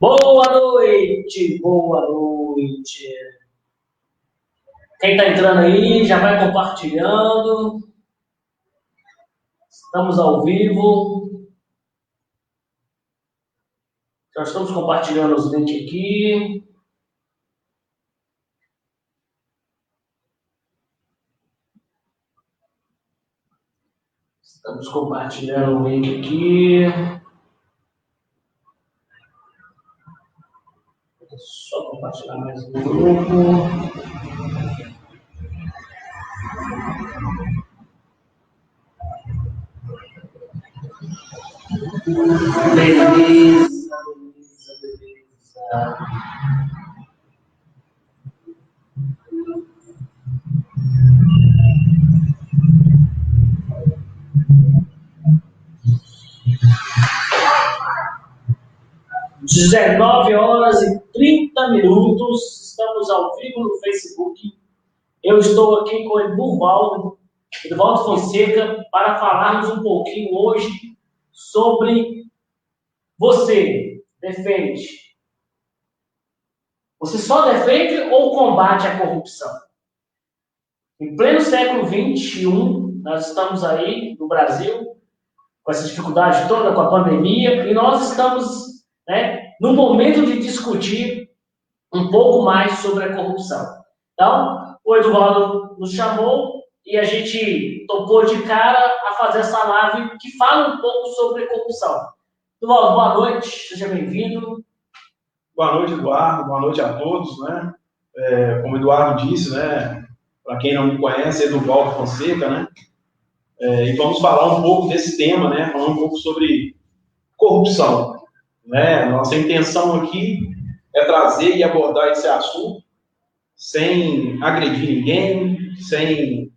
Boa noite, boa noite. Quem está entrando aí já vai compartilhando. Estamos ao vivo. Já estamos compartilhando os links aqui. Estamos compartilhando o link aqui. Só compartilhar mais um grupo. Beleza. (19h30), estamos ao vivo no Facebook. Eu estou aqui com o Eduvaldo Fonseca, para falarmos um pouquinho hoje sobre você defende. Você só defende ou combate a corrupção? Em pleno século XXI, nós estamos aí no Brasil, com essa dificuldade toda, com a pandemia, e nós estamos, no momento de discutir um pouco mais sobre a corrupção. Então, o Eduvaldo nos chamou e a gente topou de cara a fazer essa live que fala um pouco sobre corrupção. Eduvaldo, boa noite, seja bem-vindo. Boa noite, Eduardo, boa noite a todos, né? Como o Eduardo disse, né? Para quem não me conhece, é Eduvaldo Fonseca, né? E vamos falar um pouco desse tema, né? Falar um pouco sobre corrupção, né? Nossa intenção aqui é trazer e abordar esse assunto sem agredir ninguém, sem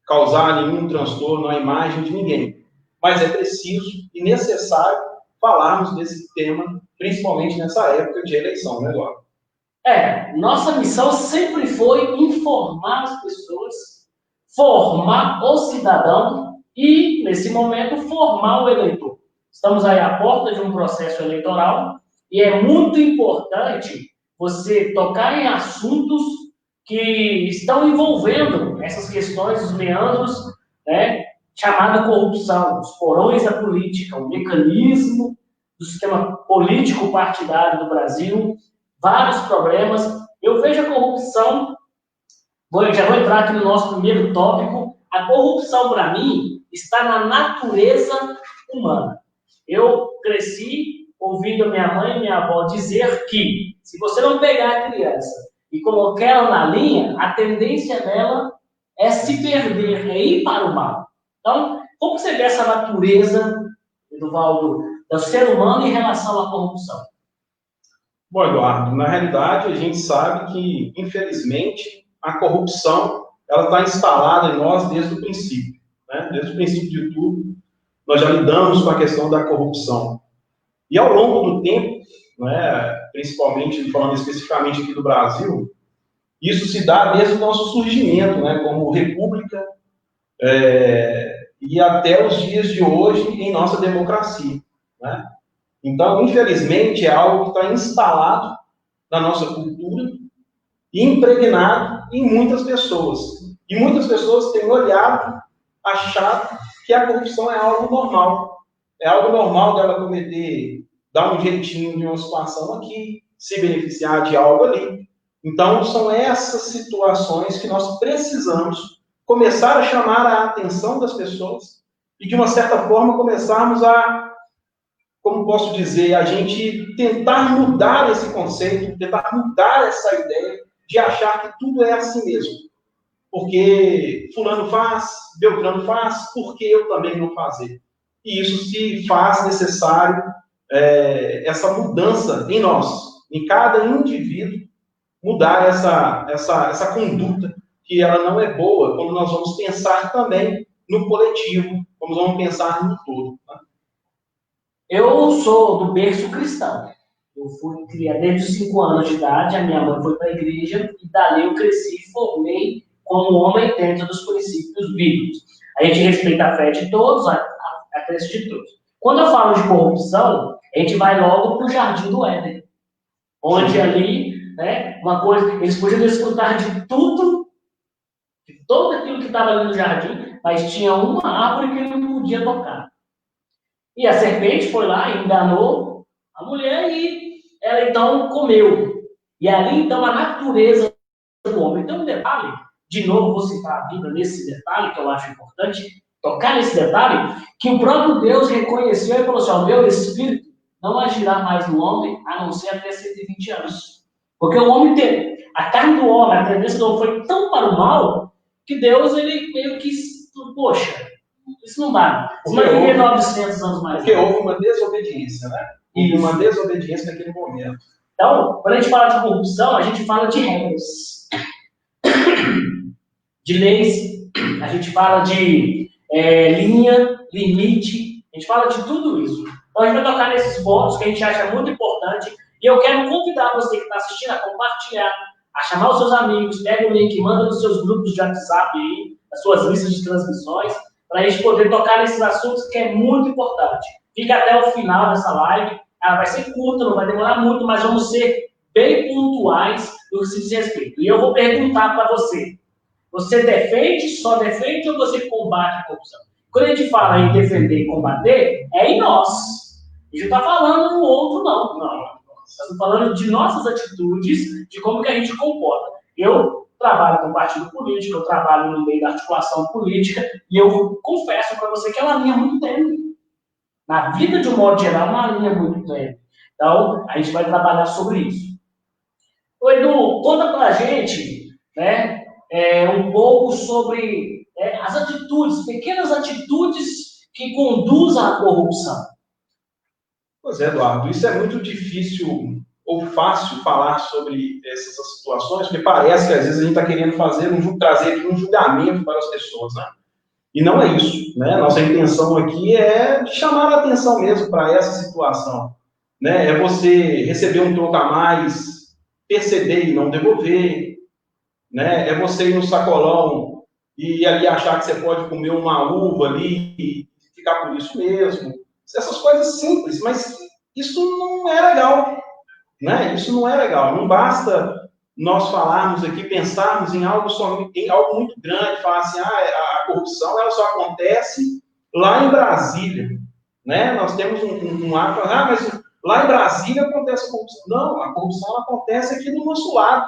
causar nenhum transtorno à imagem de ninguém. Mas é preciso e necessário falarmos desse tema, principalmente nessa época de eleição, né, Eduardo? Nossa missão sempre foi informar as pessoas, formar o cidadão e, nesse momento, formar o eleitor. Estamos aí à porta de um processo eleitoral e é muito importante você tocar em assuntos que estão envolvendo essas questões, os meandros, chamada corrupção, os porões da política, o mecanismo do sistema político partidário do Brasil, vários problemas. Eu vejo a corrupção, já vou entrar aqui no nosso primeiro tópico, a corrupção, para mim, está na natureza humana. Eu cresci ouvindo a minha mãe e minha avó dizer que, se você não pegar a criança e colocar ela na linha, a tendência dela é se perder, é ir para o mal. Então, como você vê essa natureza, Eduvaldo, do ser humano em relação à corrupção? Bom, Eduardo, na realidade, a gente sabe que, infelizmente, a corrupção ela está instalada em nós desde o princípio, né? Desde o princípio de tudo, nós já lidamos com a questão da corrupção. E ao longo do tempo, né, principalmente, falando especificamente aqui do Brasil, isso se dá desde o nosso surgimento, né, como república, e até os dias de hoje em nossa democracia, né? Então, infelizmente, é algo que está instalado na nossa cultura e impregnado em muitas pessoas. E muitas pessoas têm olhado, achado que a corrupção é algo normal. É algo normal dela cometer, dar um jeitinho de uma situação aqui, se beneficiar de algo ali. Então, são essas situações que nós precisamos começar a chamar a atenção das pessoas e, de uma certa forma, começarmos a, como posso dizer, a gente tentar mudar esse conceito, tentar mudar essa ideia de achar que tudo é assim mesmo. Porque fulano faz, Beltrano faz, por que eu também não fazer? E isso se faz necessário, essa mudança em nós, em cada indivíduo, mudar essa conduta, que ela não é boa, quando nós vamos pensar também no coletivo, como vamos pensar no todo. Tá? Eu sou do berço cristão. Eu fui criado desde os 5 anos de idade, a minha mãe foi para a igreja, e dali eu cresci e formei como homem dentro dos princípios bíblicos. A gente respeita a fé de todos, a crença de todos. Quando eu falo de corrupção, a gente vai logo para o Jardim do Éden. onde ali, né, uma coisa, eles podiam desfrutar de tudo, de todo aquilo que estava ali no jardim, mas tinha uma árvore que ele não podia tocar. E a serpente foi lá e enganou a mulher e ela então comeu. E ali então a natureza do homem. Então um detalhe, de novo vou citar a Bíblia nesse detalhe, que eu acho importante, tocar nesse detalhe, que o próprio Deus reconheceu e falou assim, o meu espírito não agirá mais no homem, a não ser até 120 anos. Porque o homem tem, a carne do homem, a tendência do homem foi tão para o mal, que Deus, ele meio que, poxa, isso não dá. Você vai viver 900 anos mais. Porque houve uma desobediência, né? Houve uma desobediência naquele momento. Então, quando a gente fala de corrupção, a gente fala de regras, de leis, a gente fala de linha, limite, a gente fala de tudo isso. Então, a gente vai tocar nesses pontos que a gente acha muito importante. E eu quero convidar você que está assistindo a compartilhar, a chamar os seus amigos, pega o link, manda nos seus grupos de WhatsApp aí, as suas listas de transmissões, para a gente poder tocar nesses assuntos que é muito importante. Fica até o final dessa live. Ela vai ser curta, não vai demorar muito, mas vamos ser bem pontuais no que se diz respeito. E eu vou perguntar para você: você defende, só defende, ou você combate a corrupção? Quando a gente fala em defender e combater, é em nós. A gente não está falando no outro, não. Nós estamos falando de nossas atitudes, de como que a gente comporta. Eu trabalho com partido político, eu trabalho no meio da articulação política, e eu confesso para você que é uma linha muito tênue. Na vida, de um modo geral, é uma linha muito tênue. Então, a gente vai trabalhar sobre isso. Ô, Edu, conta pra gente, né, um pouco sobre as atitudes, pequenas atitudes que conduzem à corrupção. Pois é, Eduardo, isso é muito difícil ou fácil falar sobre essas situações, porque parece que às vezes a gente está querendo trazer aqui um julgamento para as pessoas, né? E não é isso, né? Nossa intenção aqui é de chamar a atenção mesmo para essa situação, né? É você receber um troco a mais, perceber e não devolver, né? É você ir no sacolão e ali achar que você pode comer uma uva ali e ficar por isso mesmo. Essas coisas simples, mas isso não é legal, né? Isso não é legal. Não basta nós falarmos aqui, pensarmos em algo muito grande, falar assim, a corrupção ela só acontece lá em Brasília, né? Nós temos um ato, mas lá em Brasília acontece a corrupção. Não, a corrupção ela acontece aqui no nosso lado.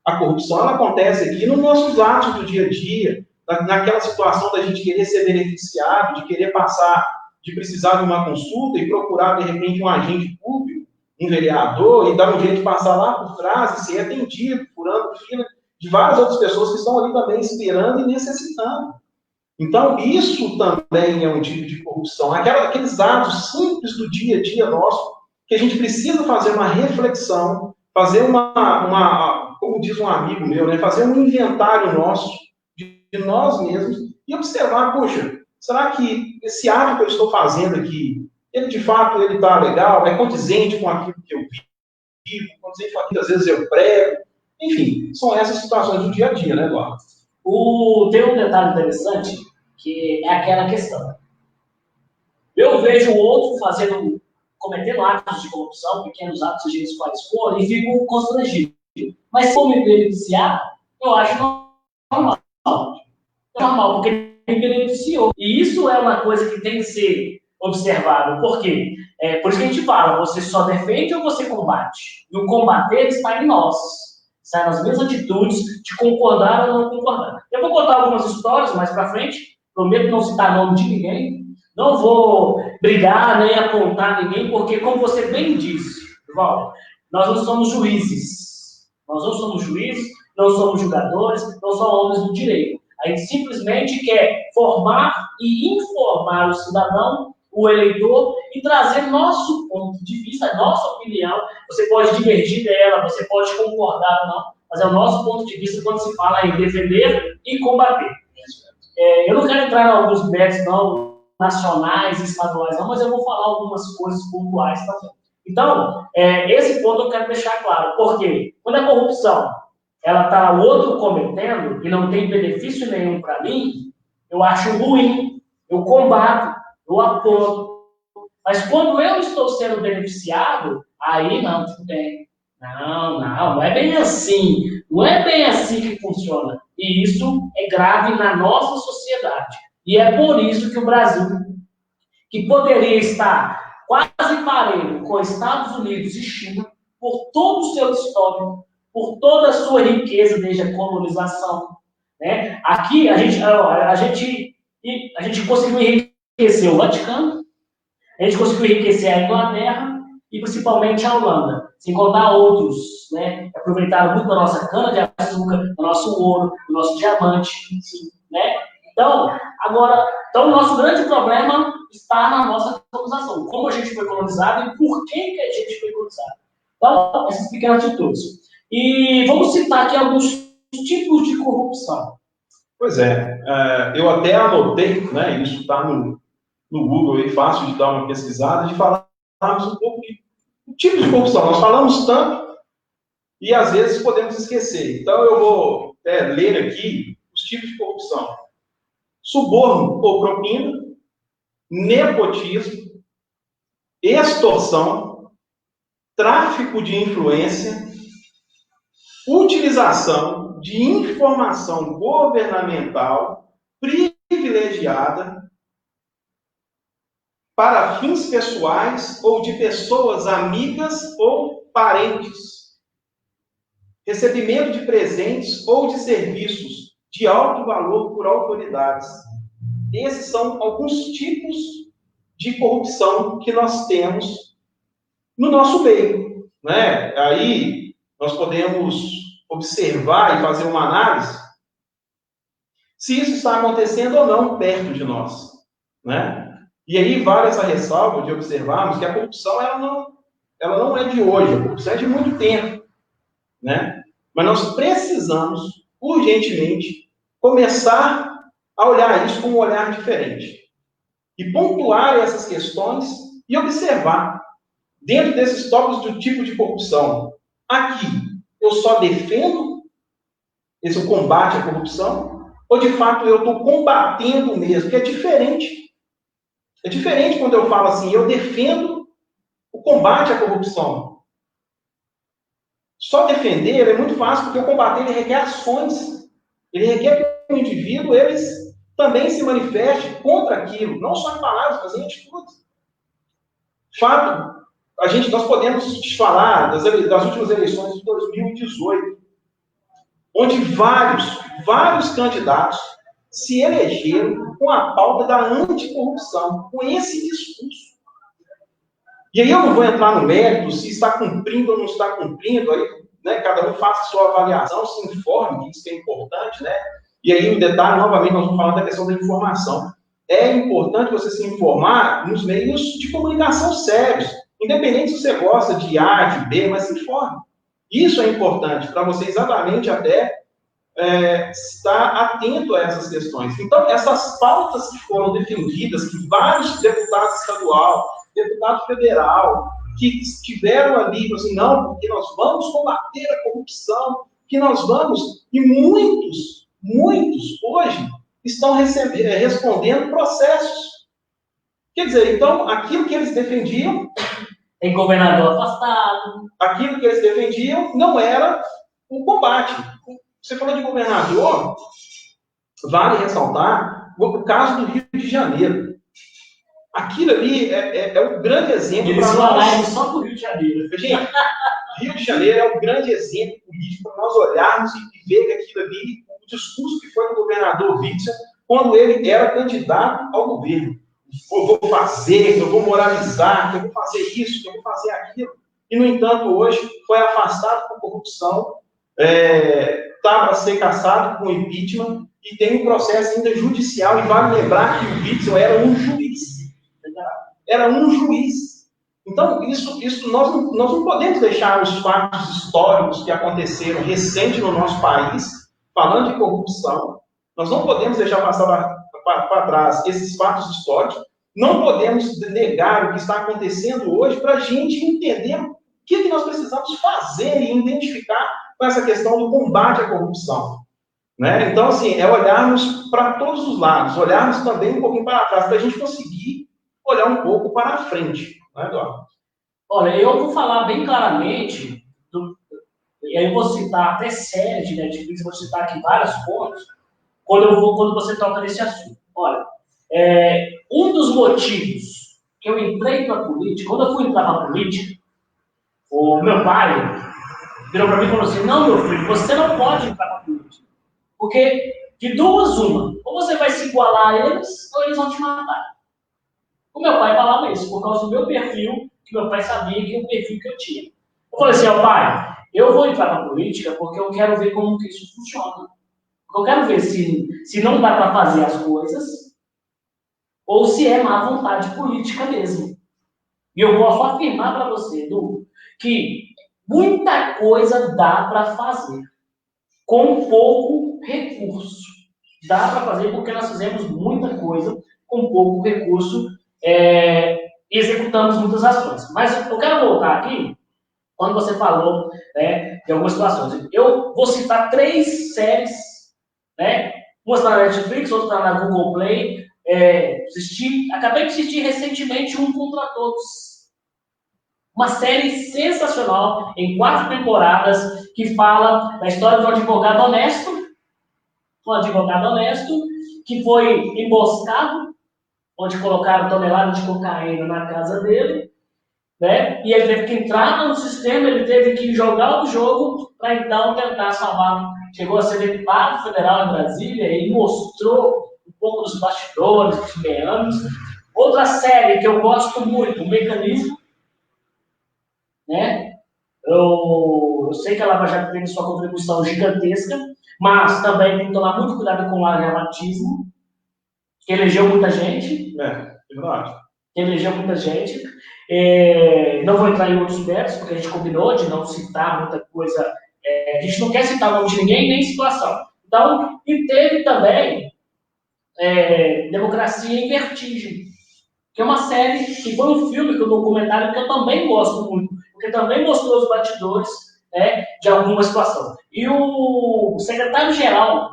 A corrupção ela acontece aqui nos nossos atos do dia a dia, naquela situação da gente querer ser beneficiado, de querer passar, de precisar de uma consulta e procurar, de repente, um agente público, um vereador, e dar um jeito de passar lá por trás e ser atendido, furando fila de várias outras pessoas que estão ali também esperando e necessitando. Então, isso também é um tipo de corrupção. Aqueles atos simples do dia a dia nosso, que a gente precisa fazer uma reflexão, fazer como diz um amigo meu, né, fazer um inventário nosso, de nós mesmos, e observar, poxa, será que esse ato que eu estou fazendo aqui, ele de fato está legal, é condizente com aquilo que eu vivo, condizente com aquilo que às vezes eu prego, enfim, são essas situações do dia a dia, né, Eduardo? Tem um detalhe interessante, que é aquela questão. Eu vejo o outro cometendo atos de corrupção, pequenos atos, sejam eles quais forem, e fico constrangido. Mas se for me beneficiar, eu acho normal. É normal, porque me beneficiou. E isso é uma coisa que tem que ser observado. Por quê? Por isso que a gente fala, você só defende ou você combate? E o combater está em nós. Está nas minhas atitudes de concordar ou não concordar. Eu vou contar algumas histórias mais para frente. Prometo não citar nome de ninguém. Não vou brigar nem apontar ninguém, porque, como você bem disse, Valdo, nós não somos juízes. Nós não somos juízes, não somos julgadores, não somos homens do direito. A gente simplesmente quer formar e informar o cidadão, o eleitor, e trazer nosso ponto de vista, nossa opinião. Você pode divergir dela, você pode concordar ou não, mas é o nosso ponto de vista quando se fala em defender e combater. Eu não quero entrar em alguns méritos não, nacionais e estaduais, não, mas eu vou falar algumas coisas pontuais também. Então, esse ponto eu quero deixar claro. Por quê? Quando a corrupção ela está o outro cometendo e não tem benefício nenhum para mim, eu acho ruim, eu combato, eu apoio. Mas quando eu estou sendo beneficiado, aí não, tudo bem. Não é bem assim. Não é bem assim que funciona. E isso é grave na nossa sociedade. E é por isso que o Brasil, que poderia estar quase parelho com Estados Unidos e China, por todo o seu histórico, por toda a sua riqueza desde a colonização, né? Aqui a gente conseguiu enriquecer o Vaticano, a gente conseguiu enriquecer a Inglaterra e principalmente a Holanda, sem contar outros, né? Aproveitaram muito da nossa cana-de-açúcar, do nosso ouro, do nosso diamante, né? Então, o nosso grande problema está na nossa colonização. Como a gente foi colonizado e por que a gente foi colonizado. Então, essas pequenas atitudes. E vamos citar aqui alguns tipos de corrupção. Pois é, eu até anotei, né, isso está no Google, é fácil de dar uma pesquisada, de falarmos um pouco de tipo de corrupção. Nós falamos tanto e às vezes podemos esquecer. Então eu vou ler aqui os tipos de corrupção: suborno ou propina, nepotismo, extorsão, tráfico de influência, utilização de informação governamental privilegiada para fins pessoais ou de pessoas amigas ou parentes, recebimento de presentes ou de serviços de alto valor por autoridades. Esses são alguns tipos de corrupção que nós temos no nosso meio, né? Aí nós podemos observar e fazer uma análise se isso está acontecendo ou não perto de nós, né? E aí vale essa ressalva de observarmos que a corrupção ela não é de hoje, a corrupção é de muito tempo, né? Mas nós precisamos urgentemente começar a olhar isso com um olhar diferente e pontuar essas questões e observar dentro desses tópicos do tipo de corrupção. Aqui eu só defendo esse combate à corrupção ou de fato eu estou combatendo mesmo, que é diferente. É diferente quando eu falo assim, eu defendo o combate à corrupção. Só defender é muito fácil, porque o combater ele requer ações. Ele requer que o indivíduo também se manifeste contra aquilo, não só em palavras, mas em atitudes. Fato, nós podemos falar das últimas eleições de 2018, onde vários candidatos se elegeram com a pauta da anticorrupção, com esse discurso. E aí eu não vou entrar no mérito se está cumprindo ou não está cumprindo, aí, né, cada um faça a sua avaliação, se informe, que isso é importante, né? E aí, um detalhe, novamente, nós vamos falar da questão da informação. É importante você se informar nos meios de comunicação sérios, independente se você gosta de A, de B, mas se informe. Isso é importante para você exatamente até estar atento a essas questões. Então, essas pautas que foram defendidas, que vários deputados estadual, deputado federal, que estiveram ali, assim, não, porque nós vamos combater a corrupção, que nós vamos, e muitos hoje estão respondendo processos. Quer dizer, então, aquilo que eles defendiam, tem governador afastado, aquilo que eles defendiam não era o combate. Você falou de governador, vale ressaltar o caso do Rio de Janeiro. Aquilo ali é um grande exemplo para nós. Só para o Rio de Janeiro. Gente, Rio de Janeiro é um grande exemplo político para nós olharmos e ver que aquilo ali, o discurso que foi do governador Witzel, quando ele era candidato ao governo. Eu vou fazer, eu vou moralizar, eu vou fazer isso, eu vou fazer aquilo. E, no entanto, hoje foi afastado por corrupção, está para ser cassado com impeachment e tem um processo ainda judicial. E vale lembrar que o Witzel era um juiz. Era um juiz. Então, isso nós não podemos deixar os fatos históricos que aconteceram recente no nosso país, falando de corrupção, nós não podemos deixar passar para trás esses fatos históricos, não podemos negar o que está acontecendo hoje para a gente entender o que nós precisamos fazer e identificar com essa questão do combate à corrupção. Né? Então, assim, é olharmos para todos os lados, olharmos também um pouquinho para trás, para a gente conseguir olhar um pouco para a frente. Né, Eduardo? Olha, eu vou falar bem claramente e aí eu vou citar até séries de Netflix, vou citar aqui vários pontos, quando você toca nesse assunto. Olha, um dos motivos que eu entrei para a política, quando eu fui entrar para a política, o meu pai virou para mim e falou assim: não, meu filho, você não pode entrar para a política. Porque de duas, uma, ou você vai se igualar a eles, ou eles vão te matar. O meu pai falava isso, por causa do meu perfil, que meu pai sabia que é o perfil que eu tinha. Eu falei assim: ó, pai, eu vou entrar para a política porque eu quero ver como que isso funciona. Eu quero ver se não dá para fazer as coisas, ou se é má vontade política mesmo. E eu posso afirmar para você, Edu, que muita coisa dá para fazer com pouco recurso. Dá para fazer porque nós fizemos muita coisa com pouco recurso e executamos muitas ações. Mas eu quero voltar aqui, quando você falou, né, de algumas situações. Eu vou citar 3 séries, né? Uma está na Netflix, outra está na Google Play. Acabei de assistir recentemente Um Contra Todos. Uma série sensacional, em 4 temporadas, que fala da história de um advogado honesto, que foi emboscado, onde colocaram toneladas de cocaína na casa dele, né? E ele teve que entrar no sistema, ele teve que jogar o jogo para então tentar salvar. Chegou a ser deputado federal em Brasília e mostrou um pouco dos bastidores, dos meandros. Outra série que eu gosto muito, O Mecanismo, né? Eu sei que a Lava Jato teve sua contribuição gigantesca, mas também tem que tomar muito cuidado com o lavajatismo, que elegeu muita gente. É verdade. Elegeu muita gente. Não vou entrar em outros méritos, porque a gente combinou de não citar muita coisa. A gente não quer citar o nome de ninguém, nem situação. Então, e teve também Democracia em Vertigem, que é uma série, que foi um filme, que é um documentário que eu também gosto muito, porque também mostrou os bastidores, né, de alguma situação. E o secretário-geral,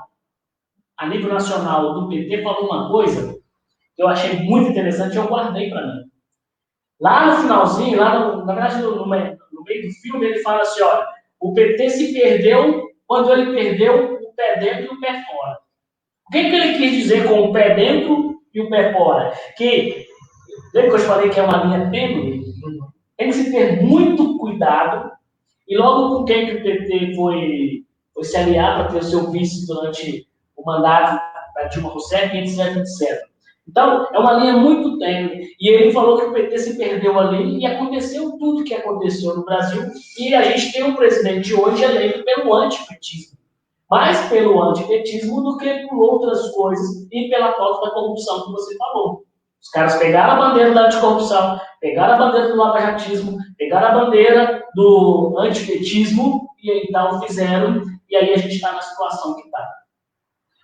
a nível nacional do PT, falou uma coisa que eu achei muito interessante e eu guardei para mim. Lá no finalzinho, na verdade, no meio do filme, ele fala assim: olha, o PT se perdeu quando ele perdeu o pé dentro e o pé fora. O que ele quis dizer com o pé dentro e o pé fora? Que, lembra que eu te falei que é uma linha tênue? Tem que se ter muito cuidado. E logo com quem que o PT foi se aliar para ter o seu vice durante o mandato da Dilma Rousseff, etc, etc. Então, é uma linha muito tênue. E ele falou que o PT se perdeu ali e aconteceu tudo que aconteceu no Brasil. E a gente tem um presidente hoje eleito pelo antipetismo. Mais pelo antipetismo do que por outras coisas e pela falta da corrupção que você falou. Os caras pegaram a bandeira da anticorrupção, pegaram a bandeira do lavajatismo, pegaram a bandeira do antipetismo e então fizeram, e aí a gente está na situação que está.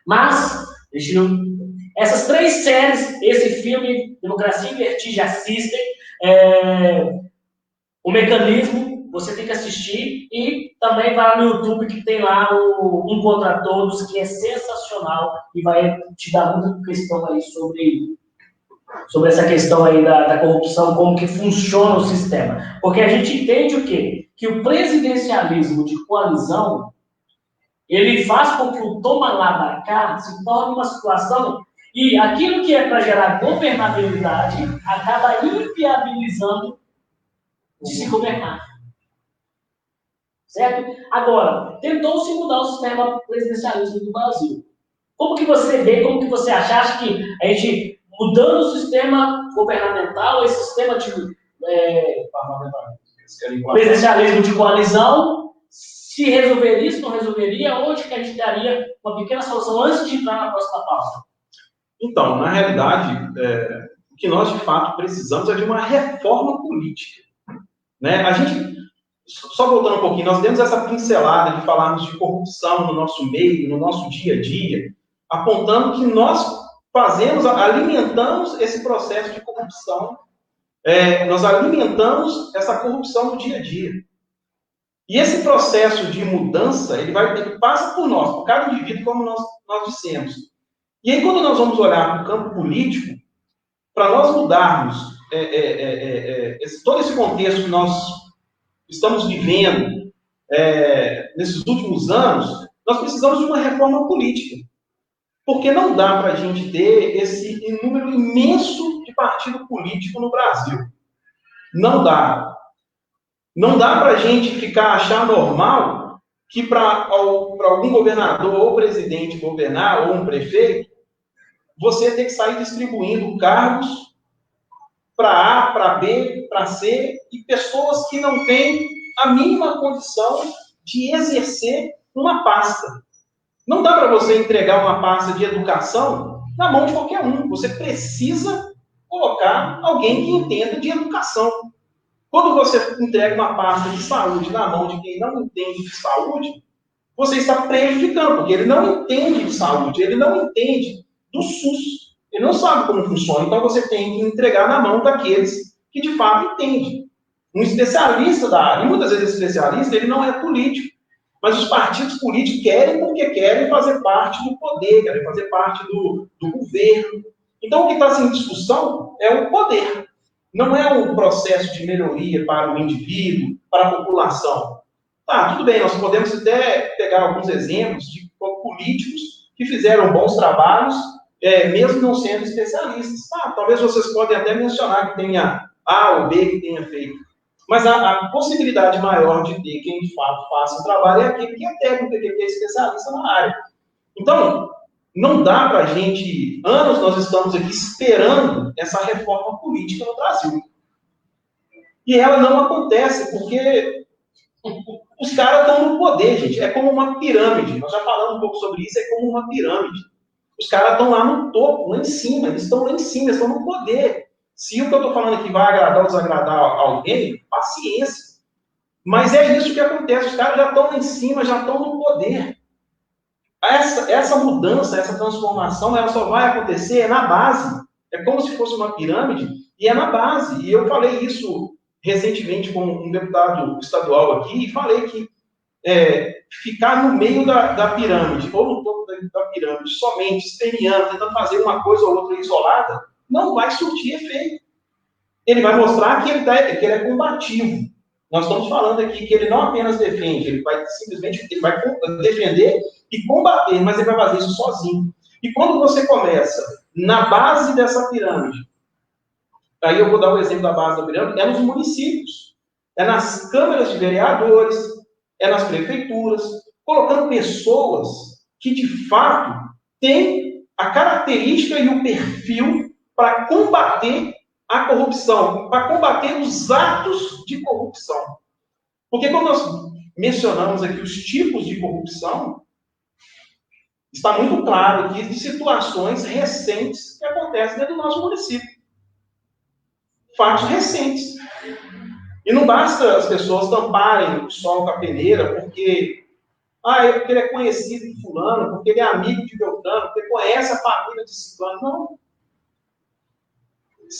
Mas, essas 3 séries, esse filme, Democracia em Vertigem, assistem. O Mecanismo, você tem que assistir, e também vai no YouTube que tem lá o Um Contra Todos, que é sensacional e vai te dar muita questão aí sobre essa questão aí da corrupção, como que funciona o sistema. Porque a gente entende o quê? Que o presidencialismo de coalizão, ele faz com que o toma lá da cá se torne uma situação, e aquilo que é para gerar governabilidade acaba inviabilizando de se governar. Certo? Agora, tentou-se mudar o sistema presidencialismo do Brasil. Como que você vê, como que você acha que a gente, mudando o sistema governamental, esse sistema de presidencialismo de coalizão, se resolveria isso, não resolveria? Onde que a gente daria uma pequena solução antes de entrar na próxima pauta? Então, na realidade, o que nós de fato precisamos é de uma reforma política. Né? A gente, só voltando um pouquinho, nós demos essa pincelada de falarmos de corrupção no nosso meio, no nosso dia a dia, apontando que nós alimentamos esse processo de corrupção, nós alimentamos essa corrupção no dia a dia. E esse processo de mudança, ele passa por nós, por cada indivíduo, como nós dissemos. E aí, quando nós vamos olhar para o campo político, para nós mudarmos todo esse contexto que nós estamos vivendo nesses últimos anos, nós precisamos de uma reforma política. Porque não dá para a gente ter esse número imenso de partido político no Brasil. Não dá. Não dá para a gente achar normal que para algum governador ou presidente governar, ou um prefeito, você tem que sair distribuindo cargos para A, para B, para C, e pessoas que não têm a mínima condição de exercer uma pasta. Não dá para você entregar uma pasta de educação na mão de qualquer um. Você precisa colocar alguém que entenda de educação. Quando você entrega uma pasta de saúde na mão de quem não entende de saúde, você está prejudicando, porque ele não entende de saúde, ele não entende do SUS, ele não sabe como funciona, então você tem que entregar na mão daqueles que de fato entendem. Um especialista da área, e muitas vezes esse especialista, ele não é político, mas os partidos políticos querem porque querem fazer parte do poder, querem fazer parte do governo. Então o que está em discussão é o poder. Não é um processo de melhoria para o indivíduo, para a população. Tá, tudo bem, nós podemos até pegar alguns exemplos de políticos que fizeram bons trabalhos, mesmo não sendo especialistas. Tá, talvez vocês podem até mencionar que tenha A ou B que tenha feito. Mas a possibilidade maior de ter quem de fato faça o trabalho é aquele que é técnico, que é especialista na área. Então, não dá para a gente, anos nós estamos aqui esperando essa reforma política no Brasil. E ela não acontece, porque os caras estão no poder, gente. É como uma pirâmide. Nós já falamos um pouco sobre isso, é como uma pirâmide. Os caras estão lá no topo, lá em cima. Eles estão lá em cima, eles estão no poder. Se o que eu estou falando aqui vai agradar ou desagradar alguém, paciência. Mas é isso que acontece. Os caras já estão lá em cima, já estão no poder. Essa mudança, essa transformação, ela só vai acontecer na base. É como se fosse uma pirâmide, e é na base. E eu falei isso recentemente com um deputado estadual aqui, e falei que ficar no meio da pirâmide, ou no topo da pirâmide, somente esperneando, tentando fazer uma coisa ou outra isolada, não vai surtir efeito. Ele vai mostrar que ele é combativo. Nós estamos falando aqui que ele não apenas defende, ele vai simplesmente defender e combater, mas ele vai fazer isso sozinho. E quando você começa na base dessa pirâmide, aí eu vou dar o exemplo da base da pirâmide, é nos municípios, é nas câmaras de vereadores, é nas prefeituras, colocando pessoas que de fato têm a característica e o perfil para combater a corrupção, para combater os atos de corrupção. Porque quando nós mencionamos aqui os tipos de corrupção, está muito claro aqui de situações recentes que acontecem dentro do nosso município. Fatos recentes. E não basta as pessoas tamparem o sol com a peneira porque ele é conhecido de fulano, porque ele é amigo de Beltrano, porque conhece a família de ciclano. Não.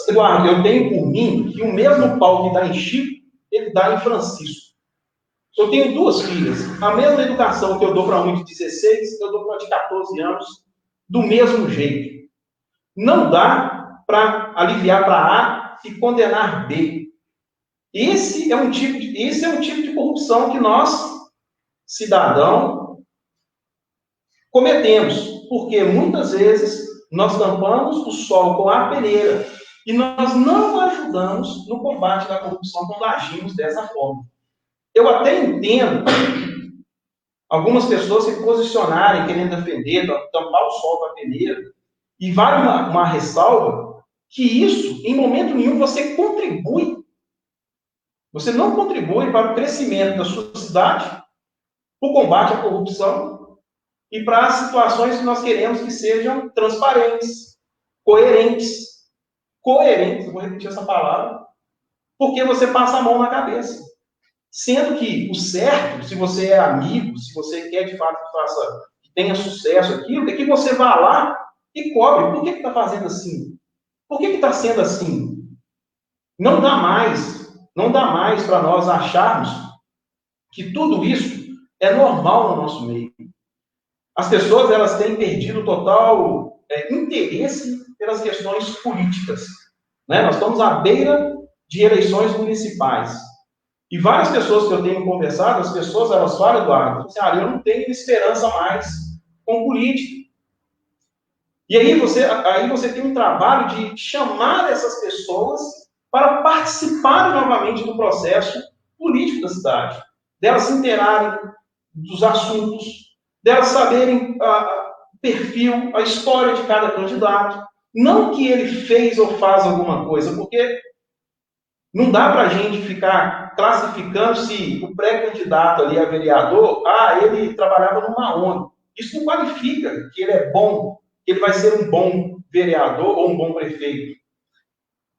Eduardo, eu tenho por mim que o mesmo pau que dá em Chico, ele dá em Francisco. Eu tenho duas filhas. A mesma educação que eu dou para uma de 16, eu dou para uma de 14 anos, do mesmo jeito. Não dá para aliviar para A e condenar B. Esse é um tipo de corrupção que nós, cidadão, cometemos. Porque muitas vezes nós tampamos o sol com a peneira e nós não ajudamos no combate da corrupção quando agimos dessa forma. Eu até entendo algumas pessoas se posicionarem, querendo defender, tampar o sol com a peneira, e vale uma ressalva que isso, em momento nenhum, você contribui. Você não contribui para o crescimento da sua cidade, para o combate à corrupção e para as situações que nós queremos que sejam transparentes, coerentes. Coerentes, eu vou repetir essa palavra, porque você passa a mão na cabeça. Sendo que o certo, se você é amigo, se você quer de fato que tenha sucesso aquilo, é que você vá lá e cobre. Por que está fazendo assim? Por que está sendo assim? Não dá mais para nós acharmos que tudo isso é normal no nosso meio. As pessoas, elas têm perdido total interesse pelas questões políticas. Né? Nós estamos à beira de eleições municipais. E várias pessoas que eu tenho conversado, as pessoas, elas falam, Eduardo, assim, eu não tenho esperança mais com política. E aí você tem um trabalho de chamar essas pessoas para participarem novamente do processo político da cidade, delas se inteirarem dos assuntos, delas saberem o perfil, a história de cada candidato. Não que ele fez ou faz alguma coisa, porque não dá para a gente ficar classificando se o pré-candidato ali a vereador, ele trabalhava numa ONG. Isso não qualifica que ele é bom, que ele vai ser um bom vereador ou um bom prefeito.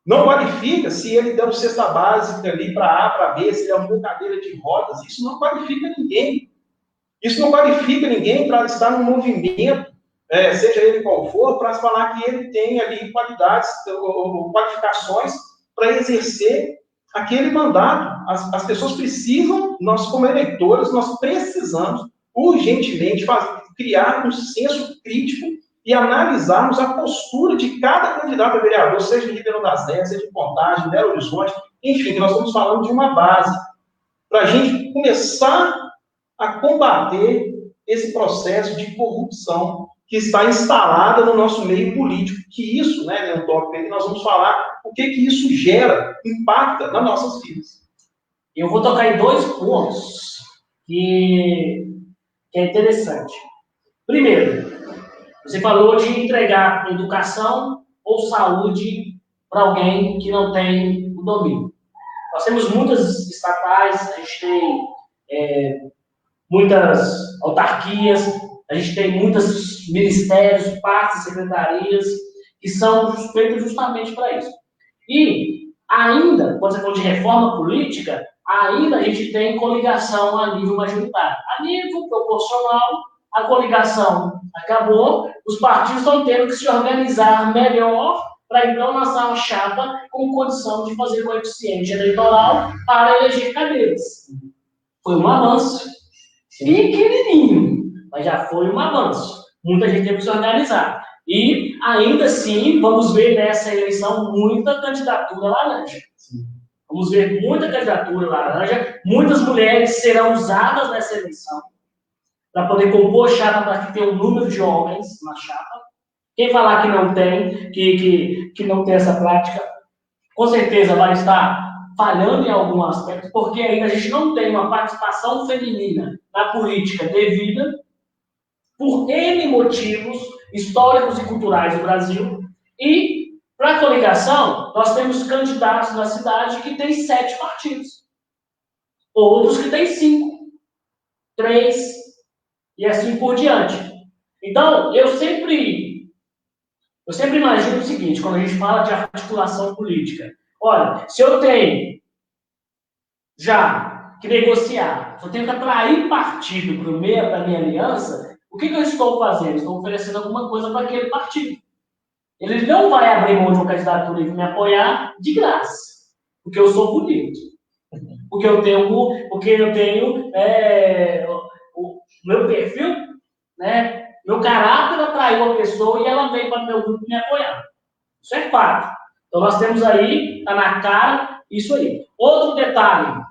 Não qualifica se ele deu cesta básica ali para A, para B, se ele é uma cadeira de rodas. Isso não qualifica ninguém. Isso não qualifica ninguém para estar num movimento, seja ele qual for, para falar que ele tem ali qualidades ou qualificações para exercer aquele mandato. As pessoas precisam, nós como eleitores, nós precisamos urgentemente criar um senso crítico e analisarmos a postura de cada candidato a vereador, seja em Ribeirão das Neves, seja em Contagem, Belo Horizonte, enfim, nós estamos falando de uma base, para a gente começar a combater esse processo de corrupção que está instalada no nosso meio político. Que isso, né, no tópico aí, nós vamos falar o que isso gera, impacta nas nossas vidas. Eu vou tocar em 2 pontos que é interessante. Primeiro, você falou de entregar educação ou saúde para alguém que não tem o domínio. Nós temos muitas estatais, a gente tem muitas autarquias, a gente tem muitos ministérios, pastas, secretarias, que são feitas justamente para isso. E ainda, quando você fala de reforma política, ainda a gente tem coligação a nível majoritário. A nível proporcional, a coligação acabou, os partidos estão tendo que se organizar melhor para então lançar uma chapa com condição de fazer coeficiente eleitoral para eleger cadeiras. Foi um avanço pequenininho, mas já foi um avanço. Muita gente teve que se organizar. E, ainda assim, vamos ver nessa eleição muita candidatura laranja. Vamos ver muita candidatura laranja, muitas mulheres serão usadas nessa eleição para poder compor chapa, para que tenha um número de homens na chapa. Quem falar que não tem, que não tem essa prática, com certeza vai estar falhando em algum aspecto, porque ainda a gente não tem uma participação feminina na política devida, por N motivos históricos e culturais do Brasil. E, para a coligação, nós temos candidatos na cidade que têm 7 partidos. Outros que têm 5, 3, e assim por diante. Então, eu sempre imagino o seguinte, quando a gente fala de articulação política. Olha, se eu tenho já que negociar, se eu tenho que atrair partido para o meio da minha aliança, o que eu estou fazendo? Estou oferecendo alguma coisa para aquele partido. Ele não vai abrir mão de uma candidatura e me apoiar de graça, porque eu sou bonito, porque eu tenho o meu perfil, né? Meu caráter atraiu a pessoa e ela veio para o meu grupo me apoiar. Isso é fato. Então nós temos aí, está na cara, isso aí. Outro detalhe,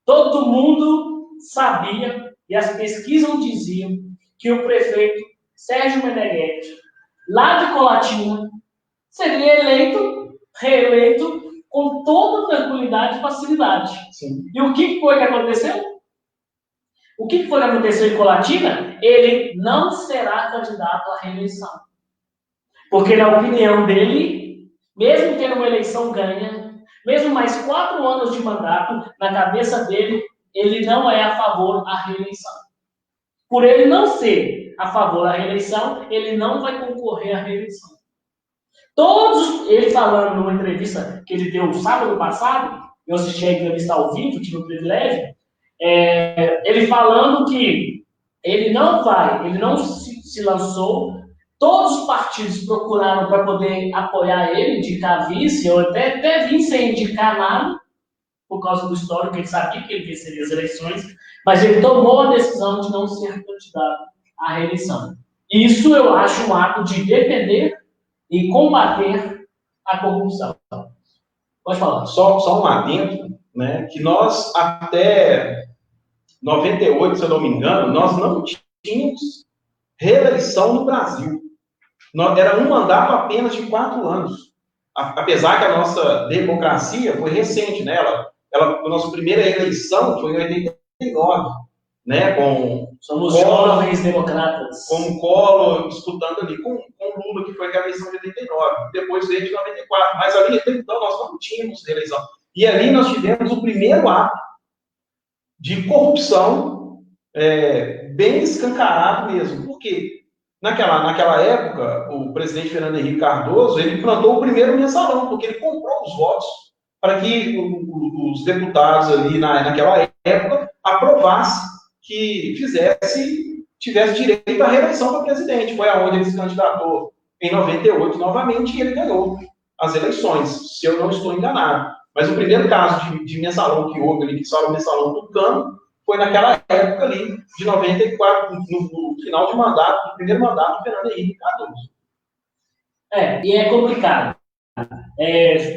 todo mundo sabia, e as pesquisas diziam, que o prefeito Sérgio Meneghetti, lá de Colatina, seria reeleito, com toda tranquilidade e facilidade. Sim. E o que foi que aconteceu? O que foi que aconteceu em Colatina? Ele não será candidato à reeleição. Porque, na opinião dele, mesmo tendo uma eleição ganha, mesmo mais 4 anos de mandato, na cabeça dele, ele não é a favor da reeleição. Por ele não ser a favor da reeleição, ele não vai concorrer à reeleição. Ele falando numa entrevista que ele deu no sábado passado, eu assisti a entrevista ao vivo, tive o privilégio, ele falando que ele não se lançou, todos os partidos procuraram para poder apoiar ele, indicar vice, ou até vir sem indicar nada, por causa do histórico, ele sabia que ele venceria as eleições, mas ele tomou a decisão de não ser candidato à reeleição. Isso eu acho um ato de defender e combater a corrupção. Pode falar. Só um adendo. né, que nós, até 98, se eu não me engano, nós não tínhamos reeleição no Brasil. Era um mandato apenas de 4 anos. Apesar que a nossa democracia foi recente, né? A nossa primeira eleição foi em 89, né? Somos jovens democratas. Com o Collor disputando ali com o Lula, que foi a eleição de 89. Depois veio de 94. Mas ali, então, nós não tínhamos reeleição. E ali nós tivemos o primeiro ato de corrupção bem escancarado mesmo. Por quê? Naquela época, o presidente Fernando Henrique Cardoso, ele plantou o primeiro mensalão, porque ele comprou os votos para que os deputados ali naquela época aprovassem que tivesse direito à reeleição para presidente. Foi aonde ele se candidatou em 98 novamente e ele ganhou as eleições, se eu não estou enganado. Mas o primeiro caso de mensalão que houve ali, que só era o mensalão tucano, foi naquela época ali, de 94, no final de mandato, no primeiro mandato do Fernando Henrique Cardoso. E é complicado.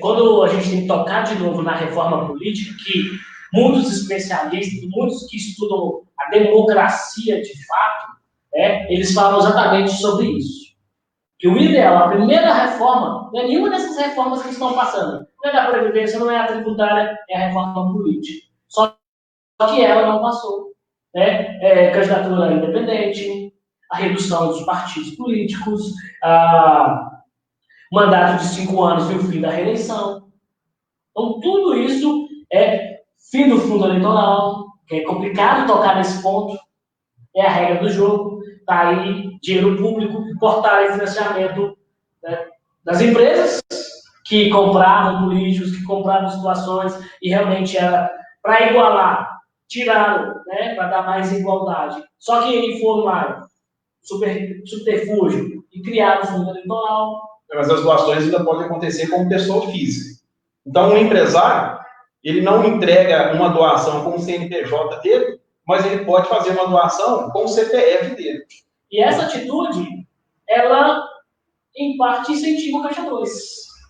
Quando a gente tem que tocar de novo na reforma política, que muitos especialistas, muitos que estudam a democracia de fato, eles falam exatamente sobre isso. Que o ideal, a primeira reforma, não é nenhuma dessas reformas que estão passando. Não é da Previdência, não é a tributária, é a reforma política. Só que ela não passou. Candidatura independente, a redução dos partidos políticos, mandato de 5 anos e o fim da reeleição. Então, tudo isso é fim do fundo eleitoral, que é complicado tocar nesse ponto, é a regra do jogo, está aí dinheiro público, cortar o financiamento das empresas que compravam políticos, que compravam situações, e realmente era para igualar, tiraram, para dar mais igualdade. Só que eles foram lá, subterfúgio, e criaram o fundo eleitoral. Mas as doações ainda podem acontecer como pessoa física. Então, um empresário, ele não entrega uma doação com o CNPJ dele, mas ele pode fazer uma doação com o CPF dele. E essa atitude, ela, em parte, incentiva o Caixa 2.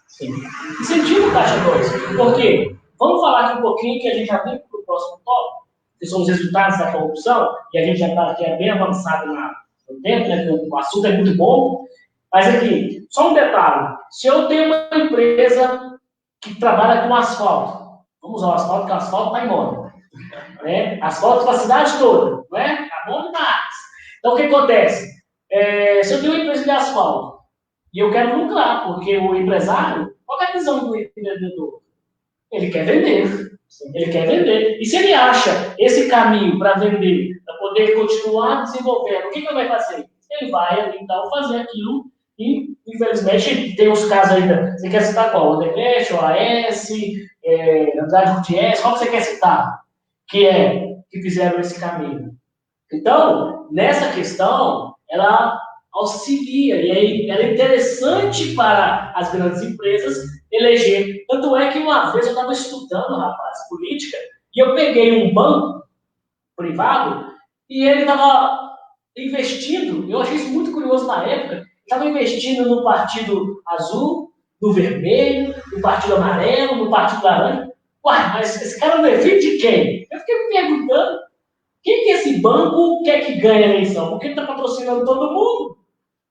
Sim. Incentiva o Caixa 2. Por quê? Vamos falar aqui um pouquinho, que a gente já vem para o próximo tópico, que são os resultados da corrupção, e a gente já está aqui bem avançado no tempo, né, o assunto é muito bom. Mas aqui, só um detalhe. Se eu tenho uma empresa que trabalha com asfalto, vamos usar o asfalto, porque o asfalto está em moda. Asfalto para a cidade toda, não é? Está bom demais. Então, o que acontece? Se eu tenho uma empresa de asfalto e eu quero lucrar, porque o empresário, qual é a visão do empreendedor? Ele quer vender. Ele quer vender. E se ele acha esse caminho para vender, para poder continuar desenvolvendo, o que ele vai fazer? Ele vai ali, então, fazer aquilo. E, infelizmente, tem os casos ainda. Você quer citar qual? O Odebrecht, o AS, Andrade Gutierrez, qual que você quer citar? Que fizeram esse caminho. Então, nessa questão, ela auxilia, e aí ela é interessante para as grandes empresas eleger. Tanto é que uma vez eu estava estudando, rapaz, política, e eu peguei um banco privado, e ele estava investindo, eu achei isso muito curioso na época, estava investindo no Partido Azul, no Vermelho, no Partido Amarelo, no Partido Laranja. Uai, mas esse cara não defende quem? Eu fiquei me perguntando, quem que esse banco quer que ganhe a eleição? Porque ele está patrocinando todo mundo.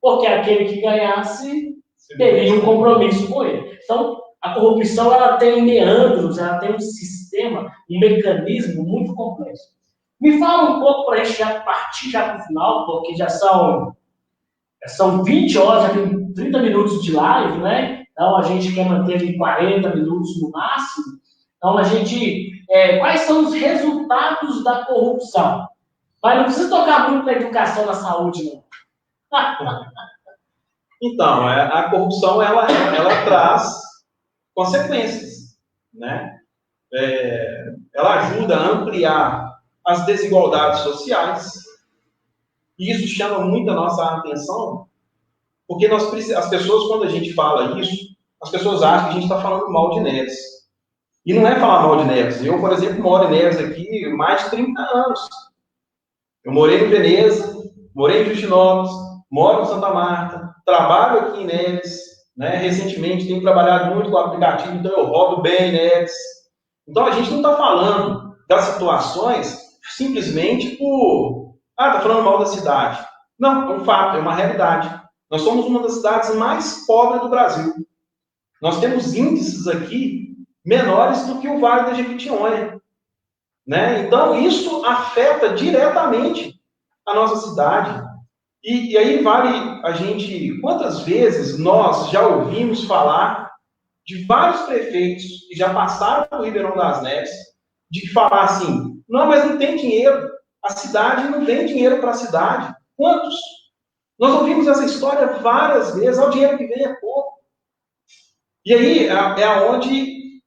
Porque aquele que ganhasse teria um compromisso com ele. Então, a corrupção ela tem meandros, ela tem um sistema, um mecanismo muito complexo. Me fala um pouco para a gente já partir para o final, porque já são 20 horas, já tem 30 minutos de live, né? Então, a gente quer manter ali 40 minutos no máximo. Então, a gente... quais são os resultados da corrupção? Mas não precisa tocar muito na educação, na saúde, não. Então, a corrupção, ela traz consequências, né? Ela ajuda a ampliar as desigualdades sociais. E isso chama muito a nossa atenção, porque as pessoas, quando a gente fala isso, as pessoas acham que a gente está falando mal de Neves. E não é falar mal de Neves. Eu, por exemplo, moro em Neves aqui há mais de 30 anos. Eu morei em Veneza, morei em Justinópolis, moro em Santa Marta, trabalho aqui em Neves, né? Recentemente tenho trabalhado muito com o aplicativo, então eu rodo bem em Neves. Então, a gente não está falando das situações simplesmente por... está falando mal da cidade. Não, é um fato, é uma realidade. Nós somos uma das cidades mais pobres do Brasil. Nós temos índices aqui menores do que o Vale da Jequitinhonha, né? Então, isso afeta diretamente a nossa cidade. E aí vale a gente... Quantas vezes nós já ouvimos falar de vários prefeitos que já passaram por Ribeirão das Neves, de falar assim, não, mas não tem dinheiro, a cidade não tem dinheiro para a cidade. Quantos? Nós ouvimos essa história várias vezes, o dinheiro que vem é pouco. E aí é onde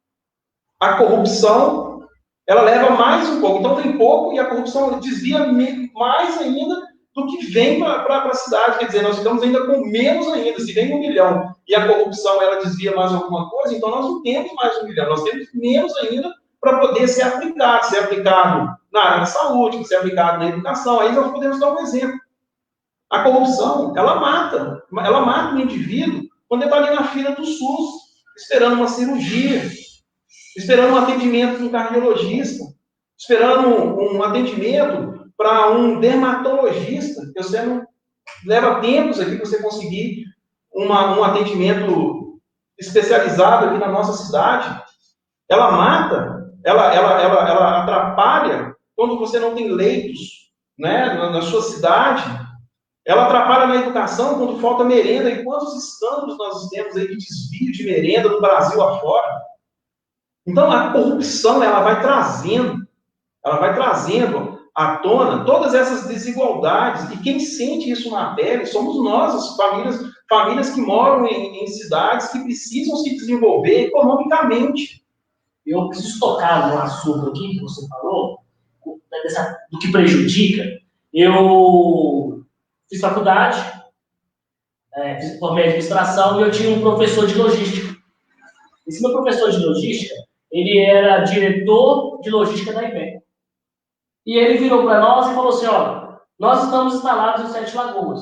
a corrupção, ela leva mais um pouco. Então tem pouco e a corrupção desvia mais ainda do que vem para a cidade. Quer dizer, nós ficamos ainda com menos ainda. Se vem 1 milhão e a corrupção ela desvia mais alguma coisa, então nós não temos mais 1 milhão. Nós temos menos ainda para poder ser aplicado na área da saúde, ser aplicado na educação. Aí nós podemos dar um exemplo. A corrupção, ela mata o indivíduo quando ele está ali na fila do SUS, esperando uma cirurgia, esperando um atendimento de um cardiologista, esperando um atendimento para um dermatologista. Você não leva tempos aqui para você conseguir um atendimento especializado aqui na nossa cidade. Ela mata, ela atrapalha quando você não tem leitos, né, na sua cidade. Ela atrapalha na educação quando falta merenda. E quantos escândalos nós temos aí de desvio de merenda no Brasil afora? Então, a corrupção, ela vai trazendo à tona todas essas desigualdades. E quem sente isso na pele somos nós, as famílias que moram em cidades que precisam se desenvolver economicamente. Eu preciso tocar no assunto aqui que você falou, do que prejudica. Eu fiz faculdade, formei administração e eu tinha um professor de logística. Esse meu professor de logística, ele era diretor de logística da Iveco. E ele virou para nós e falou assim, olha, nós estamos instalados em 7 Lagoas,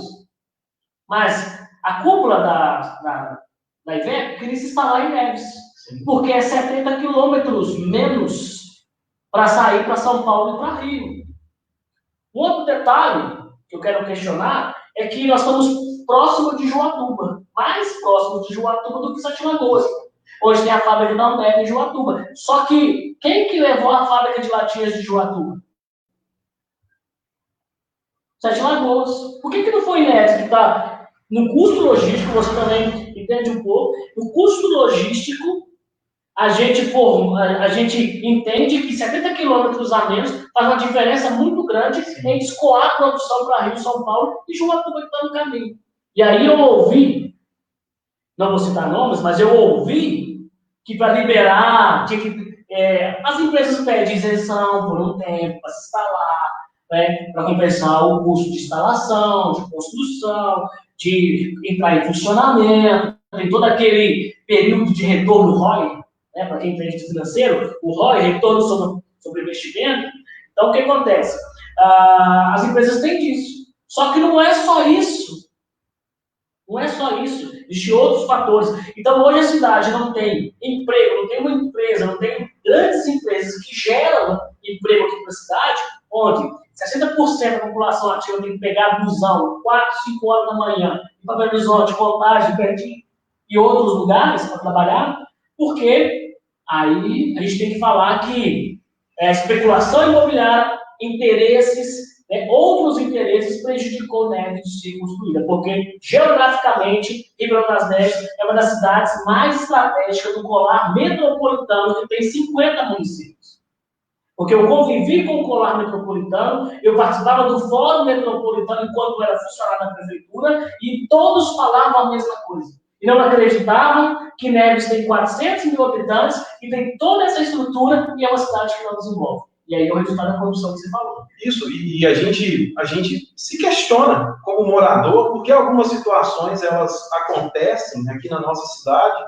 mas a cúpula da Iveco queria se instalar em Neves, porque é 70 quilômetros menos para sair para São Paulo e para Rio. Um outro detalhe que eu quero questionar é que nós estamos próximo de Joatuba, mais próximo de Joatuba do que 7 Lagoas. Hoje tem a fábrica da Ambev em Joatuba. Só que quem que levou a fábrica de latinhas de Joatuba? 7 Lagoas. Por que não foi Neves, que está no custo logístico, você também entende um pouco, no custo logístico, a gente entende que 70 quilômetros a menos faz uma diferença muito grande em escoar a produção para Rio, São Paulo e Joatuba que está no caminho. E aí eu ouvi, não vou citar nomes, mas eu ouvi que para liberar, as empresas pedem isenção por um tempo para se instalar, para compensar o custo de instalação, de construção, de entrar em funcionamento, tem todo aquele período de retorno ROI, para quem entende de financeiro, o ROI, retorno sobre investimento. Então, o que acontece? As empresas têm disso. Só que não é só isso. Não é só isso. Existem outros fatores. Então, hoje a cidade não tem emprego, não tem uma empresa, não tem grandes empresas que geram emprego aqui para a cidade, onde 60% da população ativa tem que pegar busão 4, 5 horas da manhã, ir para Belo Horizonte, Contagem, Pertinho e outros lugares para trabalhar, porque aí a gente tem que falar que especulação imobiliária, outros interesses prejudicou Neves de ser construída, porque geograficamente Ribeirão das Neves é uma das cidades mais estratégicas do colar metropolitano, que tem 50 municípios. Porque eu convivi com o colar metropolitano, eu participava do fórum metropolitano enquanto era funcionário da prefeitura, e todos falavam a mesma coisa. E não acreditavam que Neves tem 400 mil habitantes e tem toda essa estrutura e é uma cidade que não desenvolve. E aí é o resultado da corrupção que você falou. Isso, e a gente se questiona como morador, porque algumas situações elas acontecem aqui na nossa cidade.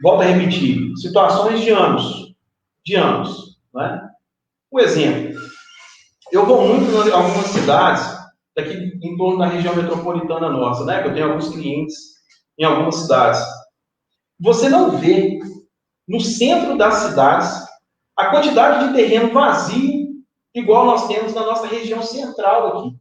Volto a repetir, situações de anos, né? Um exemplo, eu vou muito em algumas cidades daqui em torno da região metropolitana nossa, né? Eu tenho alguns clientes em algumas cidades. Você não vê no centro das cidades, a quantidade de terreno vazio, igual nós temos na nossa região central aqui.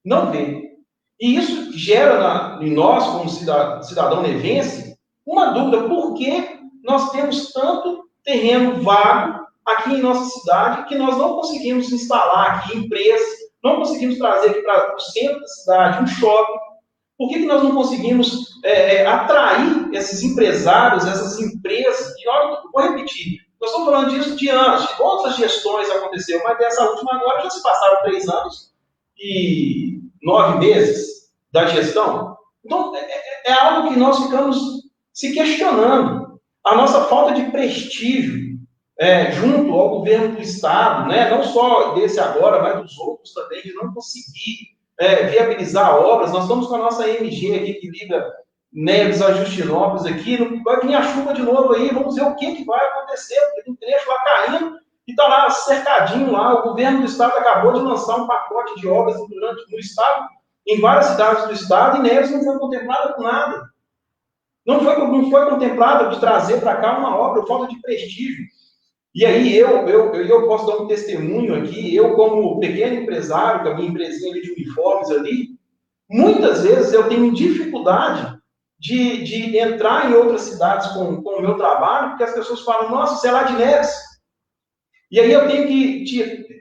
Não vê. E isso gera em nós, como cidadão nevense, uma dúvida: por que nós temos tanto terreno vago aqui em nossa cidade que nós não conseguimos instalar aqui empresas, não conseguimos trazer aqui para o centro da cidade um shopping? Por que nós não conseguimos atrair esses empresários, essas empresas? E olha, vou repetir, nós estamos falando disso de anos, de outras gestões aconteceram, mas dessa última agora já se passaram 3 anos e 9 meses da gestão. Então, é algo que nós ficamos se questionando. A nossa falta de prestígio junto ao governo do Estado, né? Não só desse agora, mas dos outros também, de não conseguir viabilizar obras. Nós estamos com a nossa MG aqui, que liga Neves a Justinópolis aqui, vai vir a chuva de novo aí, vamos ver o que vai acontecer, porque tem trecho lá caindo, e está lá cercadinho lá. O governo do Estado acabou de lançar um pacote de obras no Estado, em várias cidades do Estado, e Neves não foi contemplada com nada. Não foi contemplada de trazer para cá uma obra, falta de prestígio. E aí eu posso dar um testemunho aqui, eu como pequeno empresário, com a minha empresinha ali de uniformes ali, muitas vezes eu tenho dificuldade de entrar em outras cidades com o meu trabalho, porque as pessoas falam: nossa, você é lá de Neves. E aí eu tenho que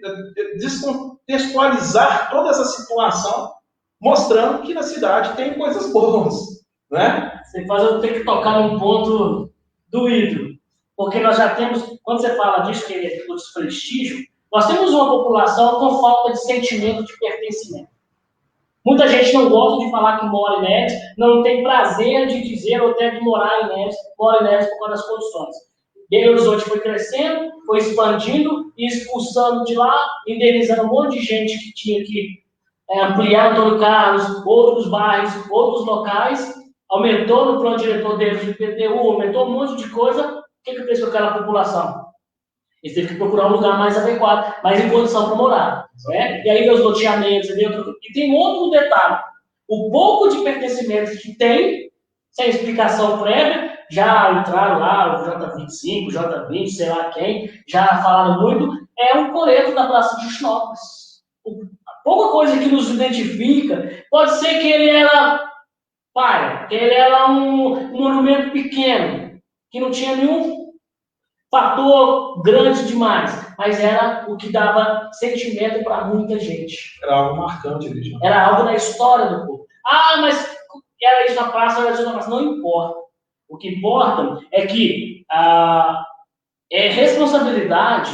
descontextualizar toda essa situação, mostrando que na cidade tem coisas boas, né? Você tem que tocar num ponto doído, porque nós já temos, quando você fala disso, que é do desprestígio, nós temos uma população com falta de sentimento de pertencimento. Muita gente não gosta de falar que mora em Neves, não tem prazer de dizer ou até de morar em Neves, mora em Neves por causa das condições. Belo Horizonte foi crescendo, foi expandindo e expulsando de lá, indenizando um monte de gente que tinha que ampliar Antônio Carlos, outros bairros, outros locais, aumentou no plano diretor deles do IPTU, aumentou um monte de coisa. O que fez com aquela população? Eles teve que procurar um lugar mais adequado, mais em condição para morar. Né? E aí veio os loteamentos, e tem outro detalhe: o pouco de pertencimento que tem, sem explicação prévia, já entraram lá, o J25, o J20, sei lá quem, já falaram muito, é um coreto da Praça de Justinópolis. Pouca coisa que nos identifica, pode ser que ele era que ele era um monumento pequeno, que não tinha nenhum fator grande demais, mas era o que dava sentimento para muita gente. Era algo marcante, Cristian. Era algo na história do povo. Ah, mas era isso na praça, era isso na praça. Não importa. O que importa é que é responsabilidade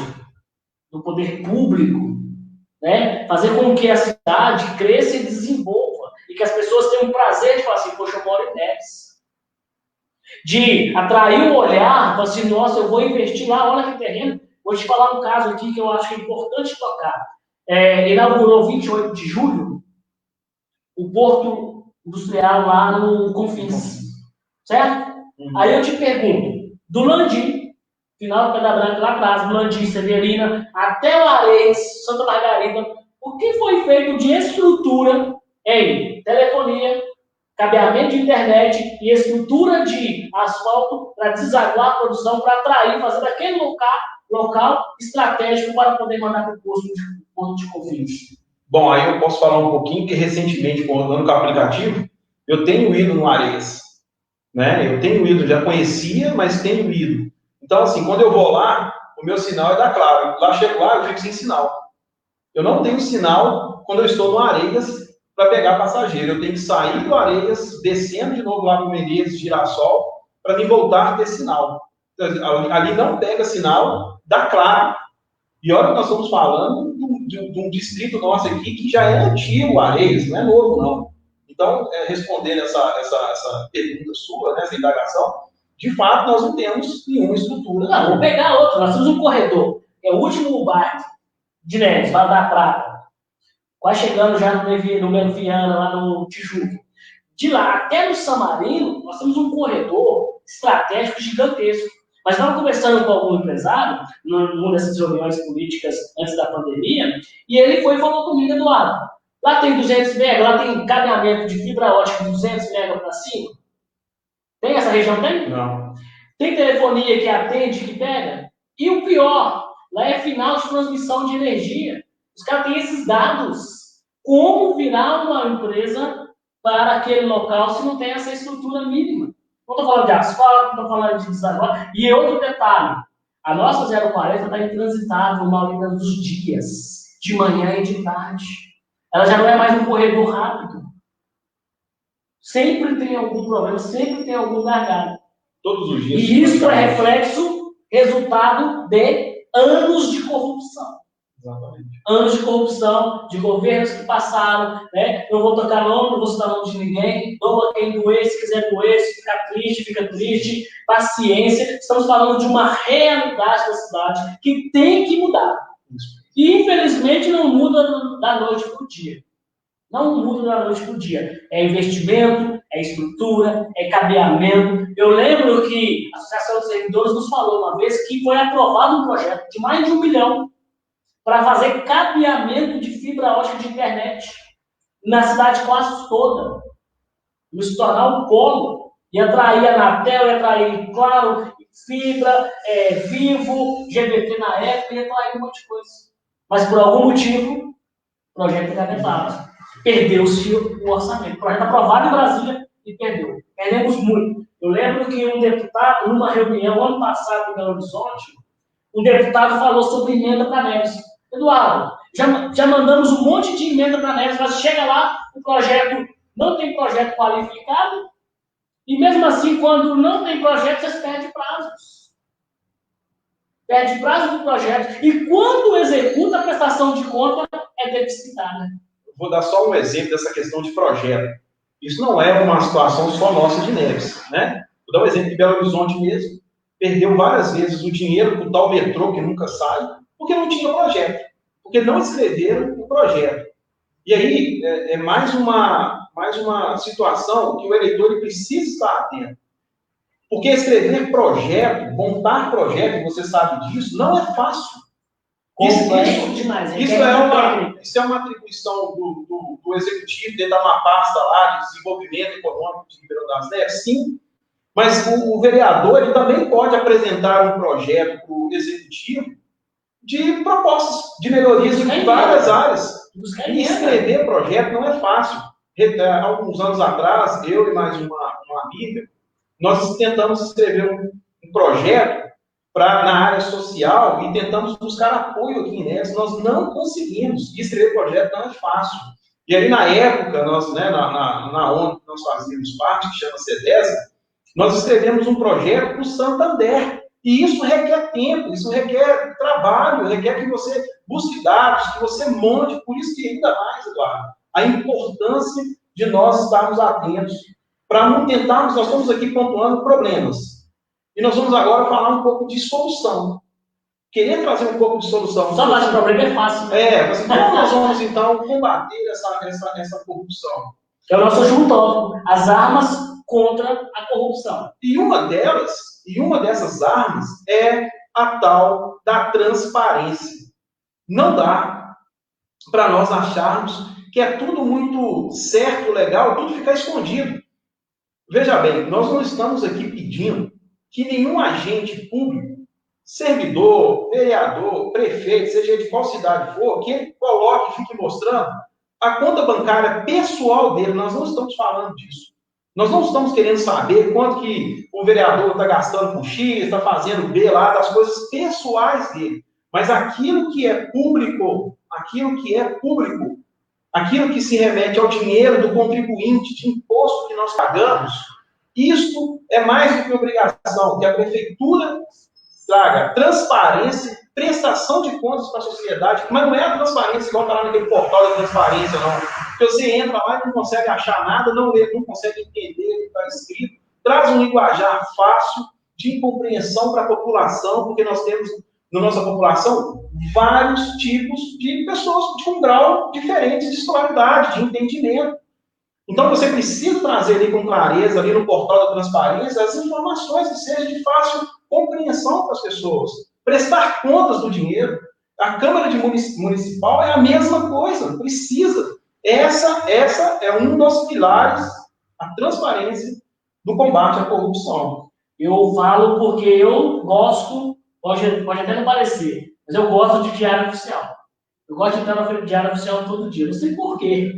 do poder público, né, fazer com que a cidade cresça e desenvolva, e que as pessoas tenham o prazer de falar assim: poxa, eu moro em Neves. De atrair o olhar, falar assim: nossa, eu vou investir lá, olha que terreno. Vou te falar um caso aqui que eu acho que é importante tocar. Inaugurou 28 de julho o Porto Industrial lá no Confins, certo? Aí eu te pergunto, do Landim, final do Pedra Branca lá atrás, do Landim, Severina, até Lares, Santa Margarida, o que foi feito de estrutura em telefonia, cabeamento de internet e estrutura de asfalto para desaguar a produção, para atrair, fazer daquele local estratégico para poder mandar para o Porto de Confins? Bom, aí eu posso falar um pouquinho, que recentemente, andando com o aplicativo, eu tenho ido no Areias, né? Eu tenho ido, já conhecia, mas tenho ido. Então, assim, quando eu vou lá, o meu sinal é da Claro. Lá chego lá, eu fico sem sinal. Eu não tenho sinal quando eu estou no Areias para pegar passageiro. Eu tenho que sair do Areias, descendo de novo lá no Menezes, Girassol, para me voltar a ter sinal. Ali não pega sinal da Claro. E olha que nós estamos falando de um distrito nosso aqui que já é antigo, Areias, não é novo, não. Então, respondendo essa pergunta sua, né, essa indagação, de fato, nós não temos nenhuma estrutura. Não, vou pegar outro. Nós temos um corredor, é o último bairro de Neves, Vale da Prata, quase chegando já no Melo Viana, lá no Tijuca. De lá até no Samarino, nós temos um corredor estratégico gigantesco. Mas estava conversando com algum empresário, numa dessas reuniões políticas antes da pandemia, e ele foi e falou comigo: Eduardo, lá tem 200 mega, lá tem cabeamento de fibra ótica de 200 mega para cima? Tem essa região? Tem? Não. Tem telefonia telefonia que atende, que pega. E o pior, lá é final de transmissão de energia. Os caras têm esses dados. Como virar uma empresa para aquele local se não tem essa estrutura mínima? Não estou falando de asfalto, não estou falando de desaguar. E outro detalhe, a nossa 040 está intransitável na maioria dos dias, de manhã e de tarde. Ela já não é mais um corredor rápido. Sempre tem algum problema, sempre tem algum gargalo. Todos os dias. E isso é reflexo, resultado de anos de corrupção. Exatamente. Anos de corrupção, de governos que passaram, né? Eu vou tocar nome, não vou citar nome de ninguém, doa quem doer, se quiser doer, se fica triste, paciência. Estamos falando de uma realidade da cidade que tem que mudar. E, infelizmente, não muda da noite para o dia. Não muda da noite para o dia. É investimento, é estrutura, é cabeamento. Eu lembro que a Associação dos Servidores nos falou uma vez que foi aprovado um projeto de mais de 1 milhão para fazer cabeamento de fibra ótica de internet na cidade quase toda. Nos se tornar um polo. E atrair a Anatel, e atrair, claro, fibra, Vivo, GBT na época, e atrair um monte de coisa. Mas por algum motivo, o projeto engavetado. Perdeu-se o orçamento. O projeto aprovado em Brasília e perdeu. Perdemos muito. Eu lembro que um deputado, numa reunião ano passado em Belo Horizonte, um deputado falou sobre emenda para Neves. Eduardo, já mandamos um monte de emenda para Neves, mas chega lá, o projeto não tem projeto qualificado, e mesmo assim, quando não tem projeto, vocês perdem prazos. Perde prazo do projeto. E quando executa a prestação de conta, é deficitária. Vou dar só um exemplo dessa questão de projeto. Isso não é uma situação só nossa de Neves, né? Vou dar um exemplo de Belo Horizonte mesmo. Perdeu várias vezes o dinheiro para o tal metrô que nunca sai, porque não tinha projeto. Porque não escreveram o projeto. E aí, é mais uma situação que o eleitor precisa estar atento. Porque escrever projeto, montar projeto, você sabe disso, não é fácil. Isso é uma atribuição do executivo dentro de uma pasta lá de desenvolvimento econômico de Ribeirão das Neves, sim. Mas o vereador ele também pode apresentar um projeto para o executivo de propostas de melhorias em várias áreas. E escrever projeto não é fácil. Há alguns anos atrás, eu e mais uma amiga, nós tentamos escrever um projeto na área social e tentamos buscar apoio aqui em Neves. Nós não conseguimos. E escrever projeto não é fácil. E aí, na época, nós, né, na ONU que nós fazíamos parte, que chama CEDESA, nós escrevemos um projeto para o Santander. E isso requer tempo, isso requer trabalho, requer que você busque dados, que você monte. Por isso que ainda mais, Eduardo, a importância de nós estarmos atentos para não tentarmos, nós estamos aqui pontuando problemas. E nós vamos agora falar um pouco de solução. Querer trazer um pouco de solução. Só mais o problema é fácil. Como nós vamos, então, combater essa corrupção? É o nosso juntópico, as armas contra a corrupção. E uma dessas armas é a tal da transparência. Não dá para nós acharmos que é tudo muito certo, legal, tudo ficar escondido. Veja bem, nós não estamos aqui pedindo que nenhum agente público, servidor, vereador, prefeito, seja de qual cidade for, que ele coloque e fique mostrando a conta bancária pessoal dele. Nós não estamos falando disso. Nós não estamos querendo saber quanto que o vereador está gastando com X, está fazendo B lá, das coisas pessoais dele. Mas aquilo que é público, aquilo que se remete ao dinheiro do contribuinte, de imposto que nós pagamos, isto é mais do que obrigação, que a prefeitura traga transparência, prestação de contas para a sociedade, mas não é a transparência igual está lá naquele portal da transparência, não. Porque você entra lá e não consegue achar nada, não consegue entender o que está escrito, traz um linguajar fácil, de compreensão para a população, porque nós temos na nossa população vários tipos de pessoas com grau diferentes de escolaridade, de entendimento. Então você precisa trazer ali com clareza, ali no portal da transparência, as informações que sejam de fácil compreensão para as pessoas. Prestar contas do dinheiro. A Câmara Municipal é a mesma coisa, precisa. Essa é um dos pilares, a transparência do combate à corrupção. Eu falo porque eu gosto, pode até não parecer, mas eu gosto de diário oficial. Eu gosto de entrar no diário oficial todo dia. Não sei porquê.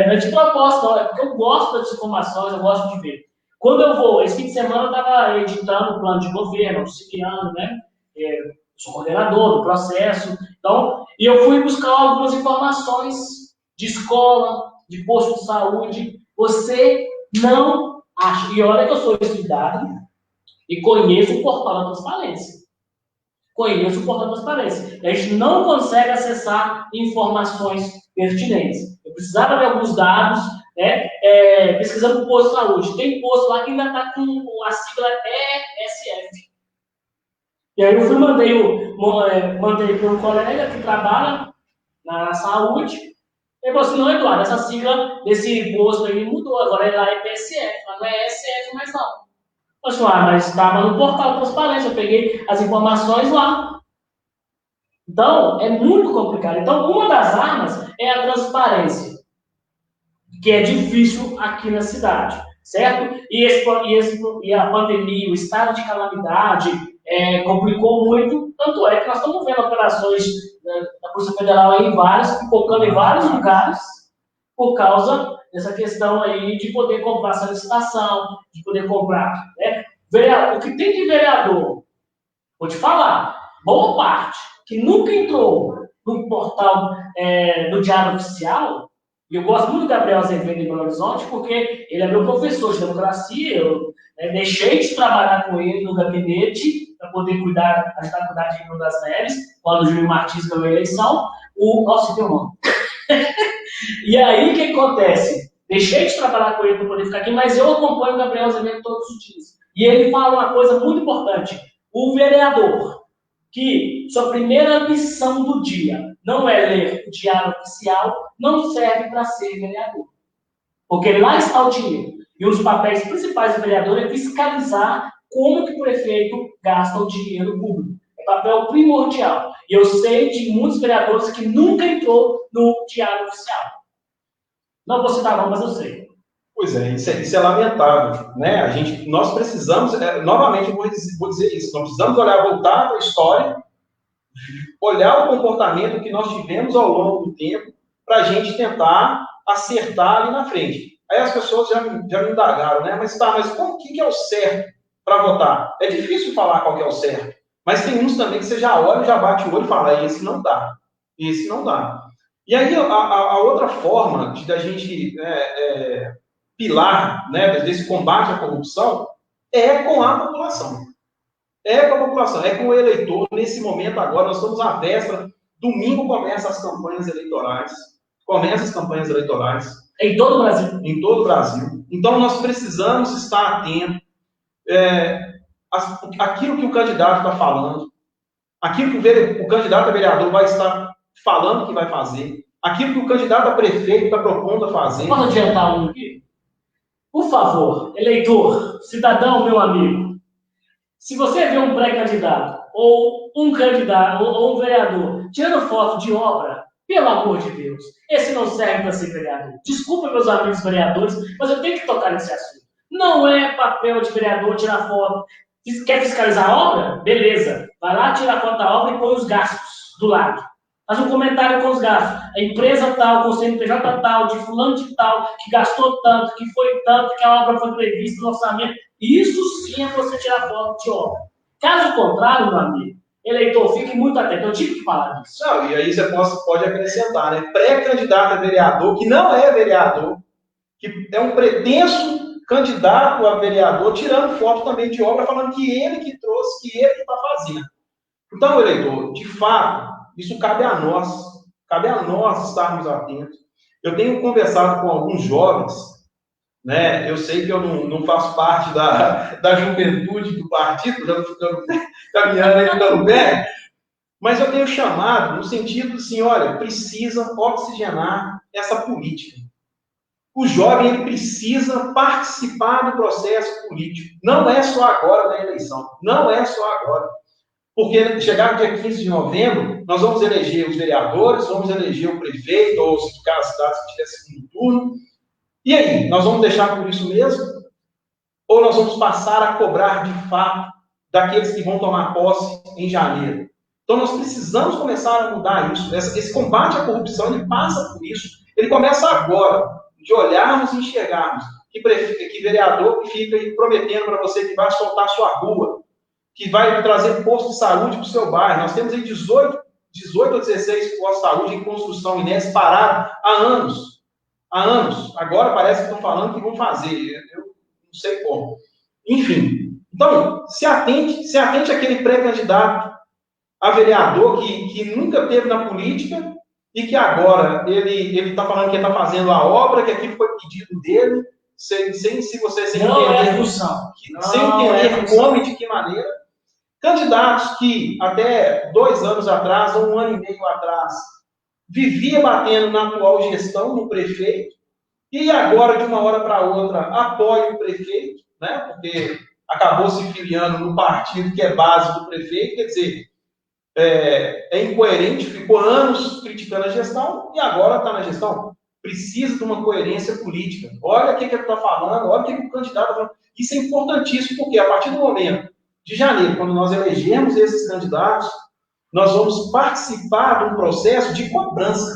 Não é de propósito, não. É porque eu gosto das informações, eu gosto de ver. Quando eu vou, esse fim de semana eu estava editando o plano de governo, auxiliando, né? Sou coordenador do processo. Então, e eu fui buscar algumas informações de escola, de posto de saúde. Você não acha. E olha que eu sou estudado e conheço o portal da transparência. Conheço o portal da transparência. A gente não consegue acessar informações pertinentes. Eu precisava de alguns dados, né? Pesquisando o posto de saúde. Tem posto lá que ainda está com a sigla ESF. E aí eu mandei para um colega que trabalha na saúde. Ele falou assim, não, Eduardo, essa sigla desse posto aí mudou, agora é lá é PSF, mas não é SF mais não. Eu falei, mas estava no portal de transparência, eu peguei as informações lá. Então, é muito complicado. Então, uma das armas é a transparência, que é difícil aqui na cidade, certo? E a pandemia, o estado de calamidade, complicou muito, tanto é que nós estamos vendo operações da Polícia Federal aí focando em vários lugares, por causa dessa questão aí de poder comprar essa licitação, de poder comprar, né? O que tem de vereador, vou te falar, boa parte, que nunca entrou no portal do Diário Oficial, e eu gosto muito do Gabriel Azevedo em Belo Horizonte, porque ele é meu professor de democracia, eu deixei de trabalhar com ele no gabinete, para poder ajudar a cuidar de Rio das Neves, quando o Júlio Martins ganhou a eleição, nossa, deu nome. E aí, o que acontece? Deixei de trabalhar com ele para poder ficar aqui, mas eu acompanho o Gabriel Azevedo todos os dias. E ele fala uma coisa muito importante. O vereador, que sua primeira missão do dia não é ler o Diário Oficial, não serve para ser vereador. Porque lá está o dinheiro. E um dos papéis principais do vereador é fiscalizar como que o prefeito gasta o dinheiro público. É papel primordial. E eu sei de muitos vereadores que nunca entrou no Diário Oficial. Não vou citar não, mas eu sei. Pois é, isso é lamentável, né? Nós precisamos, novamente eu vou dizer isso, nós precisamos voltar para a história, olhar o comportamento que nós tivemos ao longo do tempo, para a gente tentar acertar ali na frente. Aí as pessoas já me indagaram, né? Mas o que é o certo para votar? É difícil falar qual que é o certo, mas tem uns também que você já olha, já bate o olho e fala, esse não dá, esse não dá. E aí a outra forma da gente pilar, né, desse combate à corrupção é com a população. É com a população, é com o eleitor. Nesse momento agora, nós estamos à véspera, domingo começam as campanhas eleitorais. Em todo o Brasil. Em todo o Brasil. Então, nós precisamos estar atentos àquilo que o candidato está falando, aquilo que o candidato a vereador vai estar falando que vai fazer, aquilo que o candidato a prefeito está propondo a fazer. Posso adiantar um aqui? Por favor, eleitor, cidadão, meu amigo, se você vê um pré-candidato, ou um candidato, ou um vereador, tirando foto de obra, pelo amor de Deus, esse não serve para ser vereador. Desculpa, meus amigos vereadores, mas eu tenho que tocar nesse assunto. Não é papel de vereador tirar foto. Quer fiscalizar a obra? Beleza. Vai lá, tira a foto da obra e põe os gastos do lado. Faz um comentário com os gastos. A empresa tal, com o CNPJ tal, de fulano de tal, que gastou tanto, que foi tanto, que a obra foi prevista no orçamento. Isso sim é você tirar foto de obra. Caso contrário, meu amigo, eleitor, fique muito atento. Eu tive que falar disso. Não, e aí você pode acrescentar, né? Pré-candidato a vereador, que não é vereador, que é um pretenso candidato a vereador, tirando foto também de obra, falando que ele que trouxe, que ele que está fazendo. Então, eleitor, de fato, isso cabe a nós estarmos atentos. Eu tenho conversado com alguns jovens, né? Eu sei que eu não faço parte da juventude do partido, já estou ficando caminhando aí, ficando velho, mas eu tenho chamado no sentido assim, olha, precisa oxigenar essa política. O jovem ele precisa participar do processo político. Não é só agora na eleição, não é só agora. Porque chegar no dia 15 de novembro, nós vamos eleger os vereadores, vamos eleger o prefeito, ou se cada cidade que tiver segundo turno. E aí, nós vamos deixar por isso mesmo? Ou nós vamos passar a cobrar de fato daqueles que vão tomar posse em janeiro? Então nós precisamos começar a mudar isso. Esse combate à corrupção, ele passa por isso. Ele começa agora, de olharmos e enxergarmos que vereador que fica aí prometendo para você que vai soltar sua rua, que vai trazer posto de saúde para o seu bairro. Nós temos aí 18 ou 16 postos de saúde em construção, Inés, parados há anos. Há anos. Agora parece que estão falando que vão fazer. Eu não sei como. Enfim. Então, se atente àquele pré-candidato a vereador que nunca teve na política e que agora ele está falando que está fazendo a obra, que aquilo foi pedido dele, sem entender como e de que maneira. Candidatos que até 2 anos atrás, ou 1 ano e meio atrás, vivia batendo na atual gestão, no prefeito, e agora, de uma hora para outra, apoia o prefeito, né? Porque acabou se filiando no partido que é base do prefeito, quer dizer, é incoerente, ficou anos criticando a gestão, e agora está na gestão. Precisa de uma coerência política. Olha o que ele está falando, olha o que o candidato está falando. Isso é importantíssimo, porque a partir do momento de janeiro, quando nós elegermos esses candidatos, nós vamos participar de um processo de cobrança.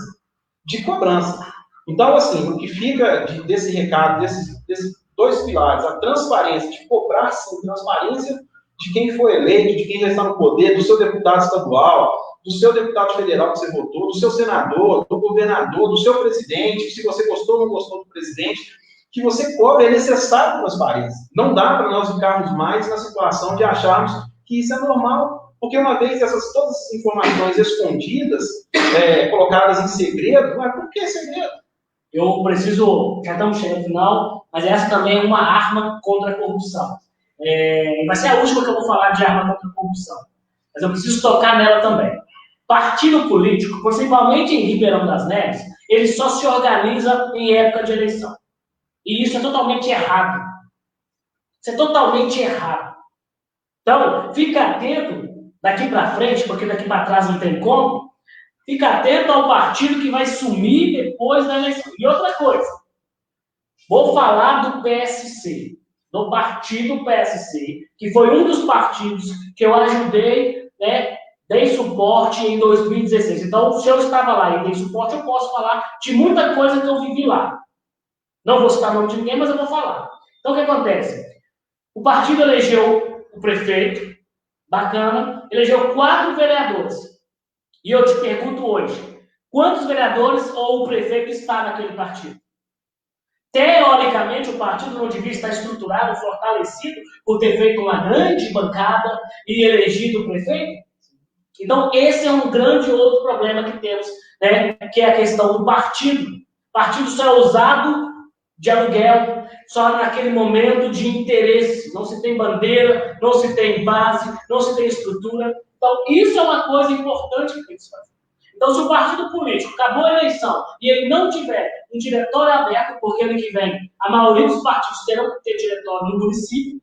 De cobrança. Então, assim, o que fica desse recado, desses 2 pilares, a transparência, de cobrar, sim, transparência de quem foi eleito, de quem já está no poder, do seu deputado estadual, do seu deputado federal que você votou, do seu senador, do governador, do seu presidente, se você gostou ou não gostou do presidente, que você cobre, é necessário transparência. Não dá para nós ficarmos mais na situação de acharmos que isso é normal, porque uma vez todas essas informações escondidas, colocadas em segredo, mas por que segredo? Eu preciso, já estamos chegando ao final, mas essa também é uma arma contra a corrupção. Vai ser a última que eu vou falar de arma contra a corrupção, mas eu preciso tocar nela também. Partido político, principalmente em Ribeirão das Neves, ele só se organiza em época de eleição. E isso é totalmente errado. Isso é totalmente errado. Então, fica atento daqui para frente, porque daqui para trás não tem como. Fica atento ao partido que vai sumir depois da eleição. E outra coisa, vou falar do PSC, do partido PSC, que foi um dos partidos que eu ajudei, né, dei suporte em 2016. Então, se eu estava lá e dei suporte, eu posso falar de muita coisa que eu vivi lá. Não vou citar o nome de ninguém, mas eu vou falar. Então, o que acontece? O partido elegeu o prefeito, bacana, elegeu 4 vereadores. E eu te pergunto hoje, quantos vereadores ou o prefeito está naquele partido? Teoricamente, o partido não devia estar estruturado, fortalecido, por ter feito uma grande bancada e elegido o prefeito? Então, esse é um grande outro problema que temos, né, que é a questão do partido. O partido só é usado de aluguel, só naquele momento de interesse. Não se tem bandeira, não se tem base, não se tem estrutura. Então, isso é uma coisa importante que tem que se fazer. Então, se o partido político acabou a eleição e ele não tiver um diretório aberto, porque ano que vem a maioria dos partidos terão que ter diretório no município,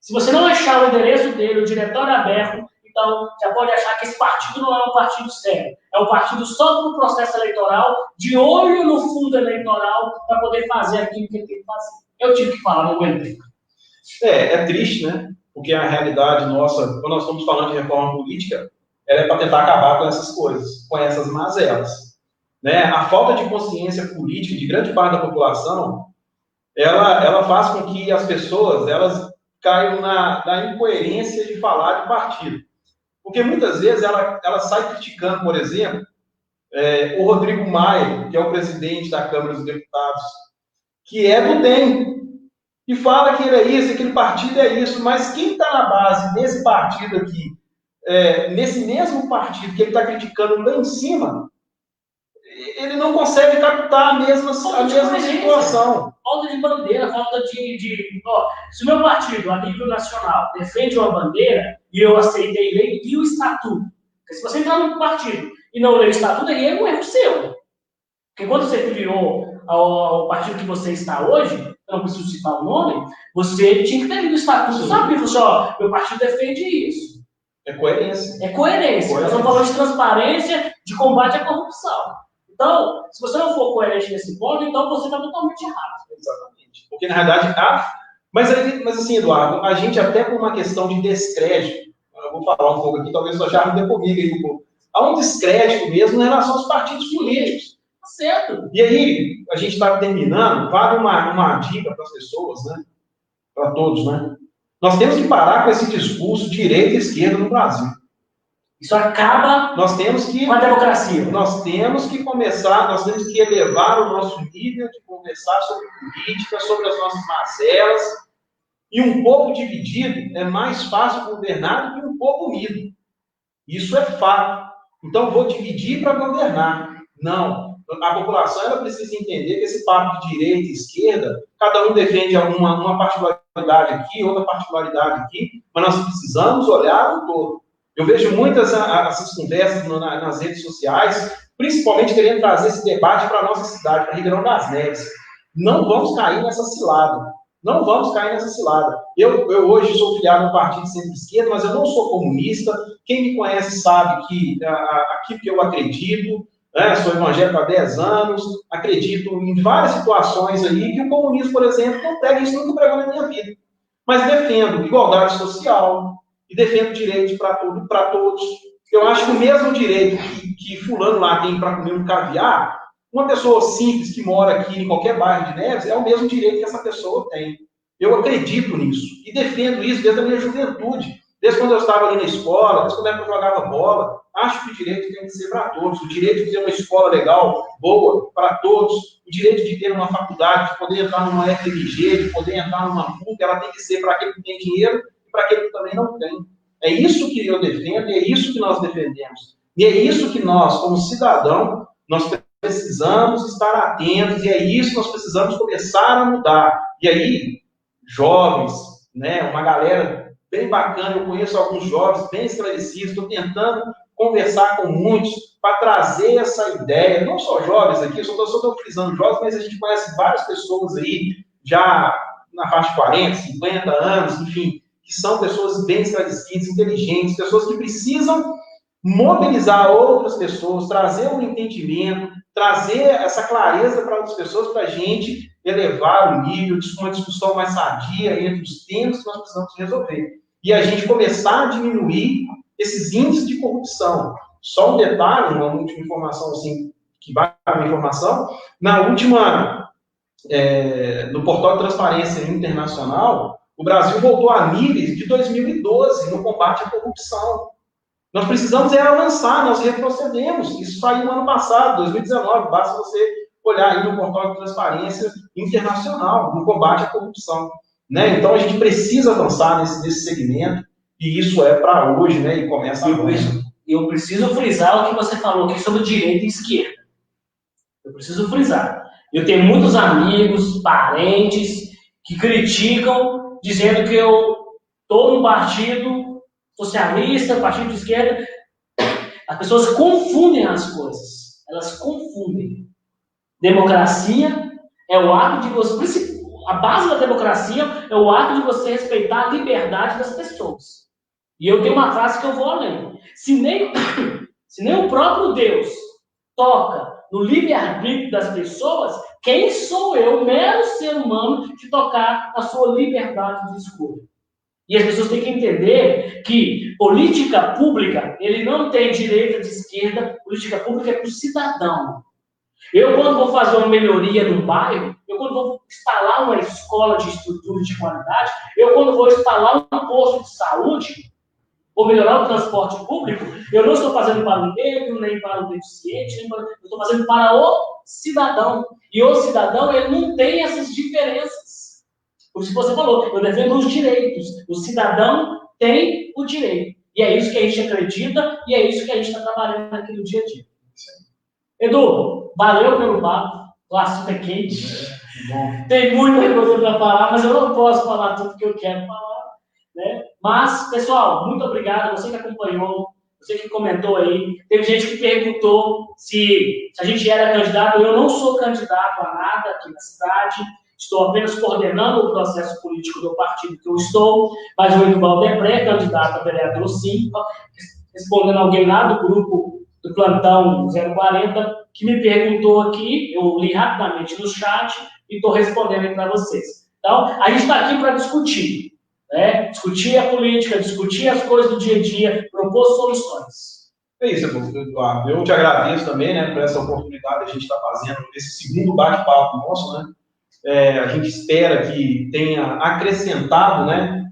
se você não achar o endereço dele, o diretório aberto, então já pode achar que esse partido não é um partido sério. É um partido só para o processo eleitoral, de olho no fundo eleitoral, para poder fazer aquilo que ele tem que fazer. Eu tive que falar, não aguentei. É triste, né? Porque a realidade nossa, quando nós estamos falando de reforma política, ela é para tentar acabar com essas coisas, com essas mazelas. Né? A falta de consciência política de grande parte da população, ela faz com que as pessoas elas caiam na incoerência de falar de partido. Porque muitas vezes ela sai criticando, por exemplo, o Rodrigo Maia, que é o presidente da Câmara dos Deputados, que é do DEM, e fala que ele é isso, aquele partido é isso, mas quem está na base desse partido aqui, nesse mesmo partido que ele está criticando lá em cima, ele não consegue captar a mesma situação. Falta de bandeira, falta de... se o meu partido, a nível nacional, defende uma bandeira, e eu aceitei ler, e o estatuto. Porque se você entrar no partido e não ler o estatuto, aí é um erro seu. Porque quando você criou ao partido que você está hoje, eu não preciso citar o nome, você tinha que ter lido o estatuto, sabe? Meu partido defende isso. É coerência. É coerência. Nós estamos falando de transparência, de combate à corrupção. Então, se você não for coerente nesse ponto, então você está totalmente errado. Exatamente. Porque, na verdade, Mas assim, Eduardo, a gente até por uma questão de descrédito, eu vou falar um pouco aqui, talvez o Charles dê comigo aí um pouco, há um descrédito mesmo em relação aos partidos políticos. Certo. E aí, a gente está terminando, vale uma dica para as pessoas, né? Para todos, né? Nós temos que parar com esse discurso direita e esquerda no Brasil. Isso acaba com a democracia. Nós temos que começar, nós temos que elevar o nosso nível de conversar sobre política, sobre as nossas mazelas. E um povo dividido é mais fácil governar do que um povo unido. Isso é fato. Então, vou dividir para governar. Não. A população ela precisa entender que esse papo de direita e esquerda, cada um defende uma particularidade aqui, outra particularidade aqui, mas nós precisamos olhar o todo. Eu vejo muitas essas conversas nas redes sociais, principalmente querendo trazer esse debate para a nossa cidade, para Ribeirão das Neves. Não vamos cair nessa cilada. Não vamos cair nessa cilada. Eu hoje sou filiado no partido de centro-esquerda, mas eu não sou comunista. Quem me conhece sabe que aquilo que eu acredito, né, sou evangélico há 10 anos, acredito em várias situações aí que o comunismo, por exemplo, não prega isso, nunca pregou na minha vida. Mas defendo igualdade social e defendo direitos para todos. Eu acho que o mesmo direito que fulano lá tem para comer um caviar, uma pessoa simples que mora aqui em qualquer bairro de Neves, é o mesmo direito que essa pessoa tem. Eu acredito nisso e defendo isso desde a minha juventude. Desde quando eu estava ali na escola, desde quando eu jogava bola, acho que o direito tem que ser para todos. O direito de ter uma escola legal, boa, para todos. O direito de ter uma faculdade, de poder entrar numa FMG, de poder entrar numa PUC, ela tem que ser para aquele que tem dinheiro e para aquele que também não tem. É isso que eu defendo e é isso que nós defendemos. E é isso que nós, como cidadão, nós precisamos estar atentos e é isso que nós precisamos começar a mudar. E aí, jovens, né, uma galera bem bacana, eu conheço alguns jovens bem esclarecidos, estou tentando conversar com muitos para trazer essa ideia, não só jovens aqui, eu só estou frisando jovens, mas a gente conhece várias pessoas aí, já na faixa de 40, 50 anos, enfim, que são pessoas bem esclarecidas, inteligentes, pessoas que precisam mobilizar outras pessoas, trazer um entendimento, trazer essa clareza para outras pessoas, para a gente elevar o nível, uma discussão mais sadia entre os temas que nós precisamos resolver. E a gente começar a diminuir esses índices de corrupção. Só um detalhe, uma última informação, assim, que vai para a informação, no portal de transparência internacional, o Brasil voltou a níveis de 2012 no combate à corrupção. Nós precisamos avançar, nós retrocedemos. Isso saiu no ano passado, 2019, basta você olhar aí no portal de transparência internacional, no combate à corrupção. Né? Então, a gente precisa avançar nesse segmento, e isso é para hoje, né? E começa agora. Eu preciso frisar o que você falou aqui sobre direita e esquerda. Eu preciso frisar. Eu tenho muitos amigos, parentes, que criticam, dizendo que eu estou num partido socialista, partido de esquerda. As pessoas confundem as coisas. Elas confundem. Democracia é o ato de você... A base da democracia é o ato de você respeitar a liberdade das pessoas. E eu tenho uma frase que eu vou além. Se nem o próprio Deus toca no livre-arbítrio das pessoas, quem sou eu, mero ser humano, de tocar na sua liberdade de escolha? E as pessoas têm que entender que política pública, ele não tem direita de esquerda, política pública é para o cidadão. Eu, quando vou fazer uma melhoria num bairro, eu, quando vou instalar uma escola de estrutura de qualidade, eu, quando vou instalar um posto de saúde, vou melhorar o transporte público, eu não estou fazendo para o negro, nem para o deficiente, eu estou fazendo para o cidadão. E o cidadão, ele não tem essas diferenças. Por isso que você falou, eu defendo os direitos. O cidadão tem o direito. E é isso que a gente acredita, e é isso que a gente está trabalhando aqui no dia a dia. Edu, valeu pelo papo. O assunto é quente. Tem muita coisa para falar, mas eu não posso falar tudo que eu quero falar. Né? Mas, pessoal, muito obrigado. Você que acompanhou, você que comentou aí. Teve gente que perguntou se a gente era candidato. Eu não sou candidato a nada aqui na cidade. Estou apenas coordenando o processo político do partido que eu estou. Mas o Edivaldo é pré-candidato a vereador, sim. Respondendo alguém lá do grupo do Plantão 040, que me perguntou aqui, eu li rapidamente no chat e estou respondendo para vocês. Então, a gente está aqui para discutir, né? Discutir a política, discutir as coisas do dia a dia, propor soluções. É isso, Eduardo. Eu te agradeço também, né, por essa oportunidade que a gente está fazendo esse segundo bate-papo nosso, né? A gente espera que tenha acrescentado, né,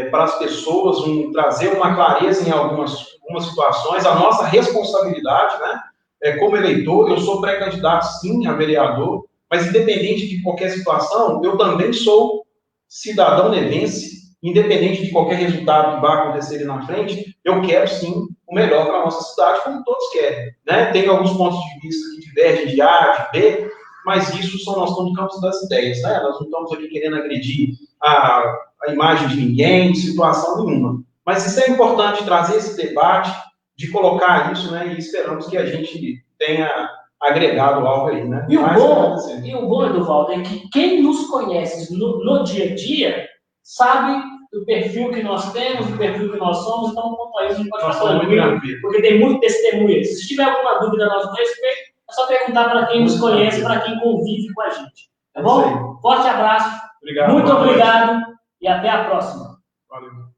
para as pessoas, trazer uma clareza em algumas situações, a nossa responsabilidade, né, como eleitor. Eu sou pré-candidato, sim, a vereador, mas independente de qualquer situação, eu também sou cidadão nevense, independente de qualquer resultado que vá acontecer ali na frente, eu quero, sim, o melhor para a nossa cidade, como todos querem, né? Tem alguns pontos de vista que divergem de A, de B, mas isso nós estamos no campo das ideias, né? Nós não estamos aqui querendo agredir a imagem de ninguém, de situação nenhuma. Mas isso é importante, trazer esse debate, de colocar isso, né? E esperamos que a gente tenha agregado algo aí, né? E o bom, Eduvaldo, é que quem nos conhece no dia a dia sabe do perfil que nós temos, do perfil que nós somos, então, quanto a isso, a gente pode ficar tranquilo, porque tem muito testemunho. Se tiver alguma dúvida a nosso respeito, é só perguntar para quem nos conhece, para quem convive com a gente. Tá bom? Forte abraço, obrigado, muito obrigado e até a próxima. Valeu.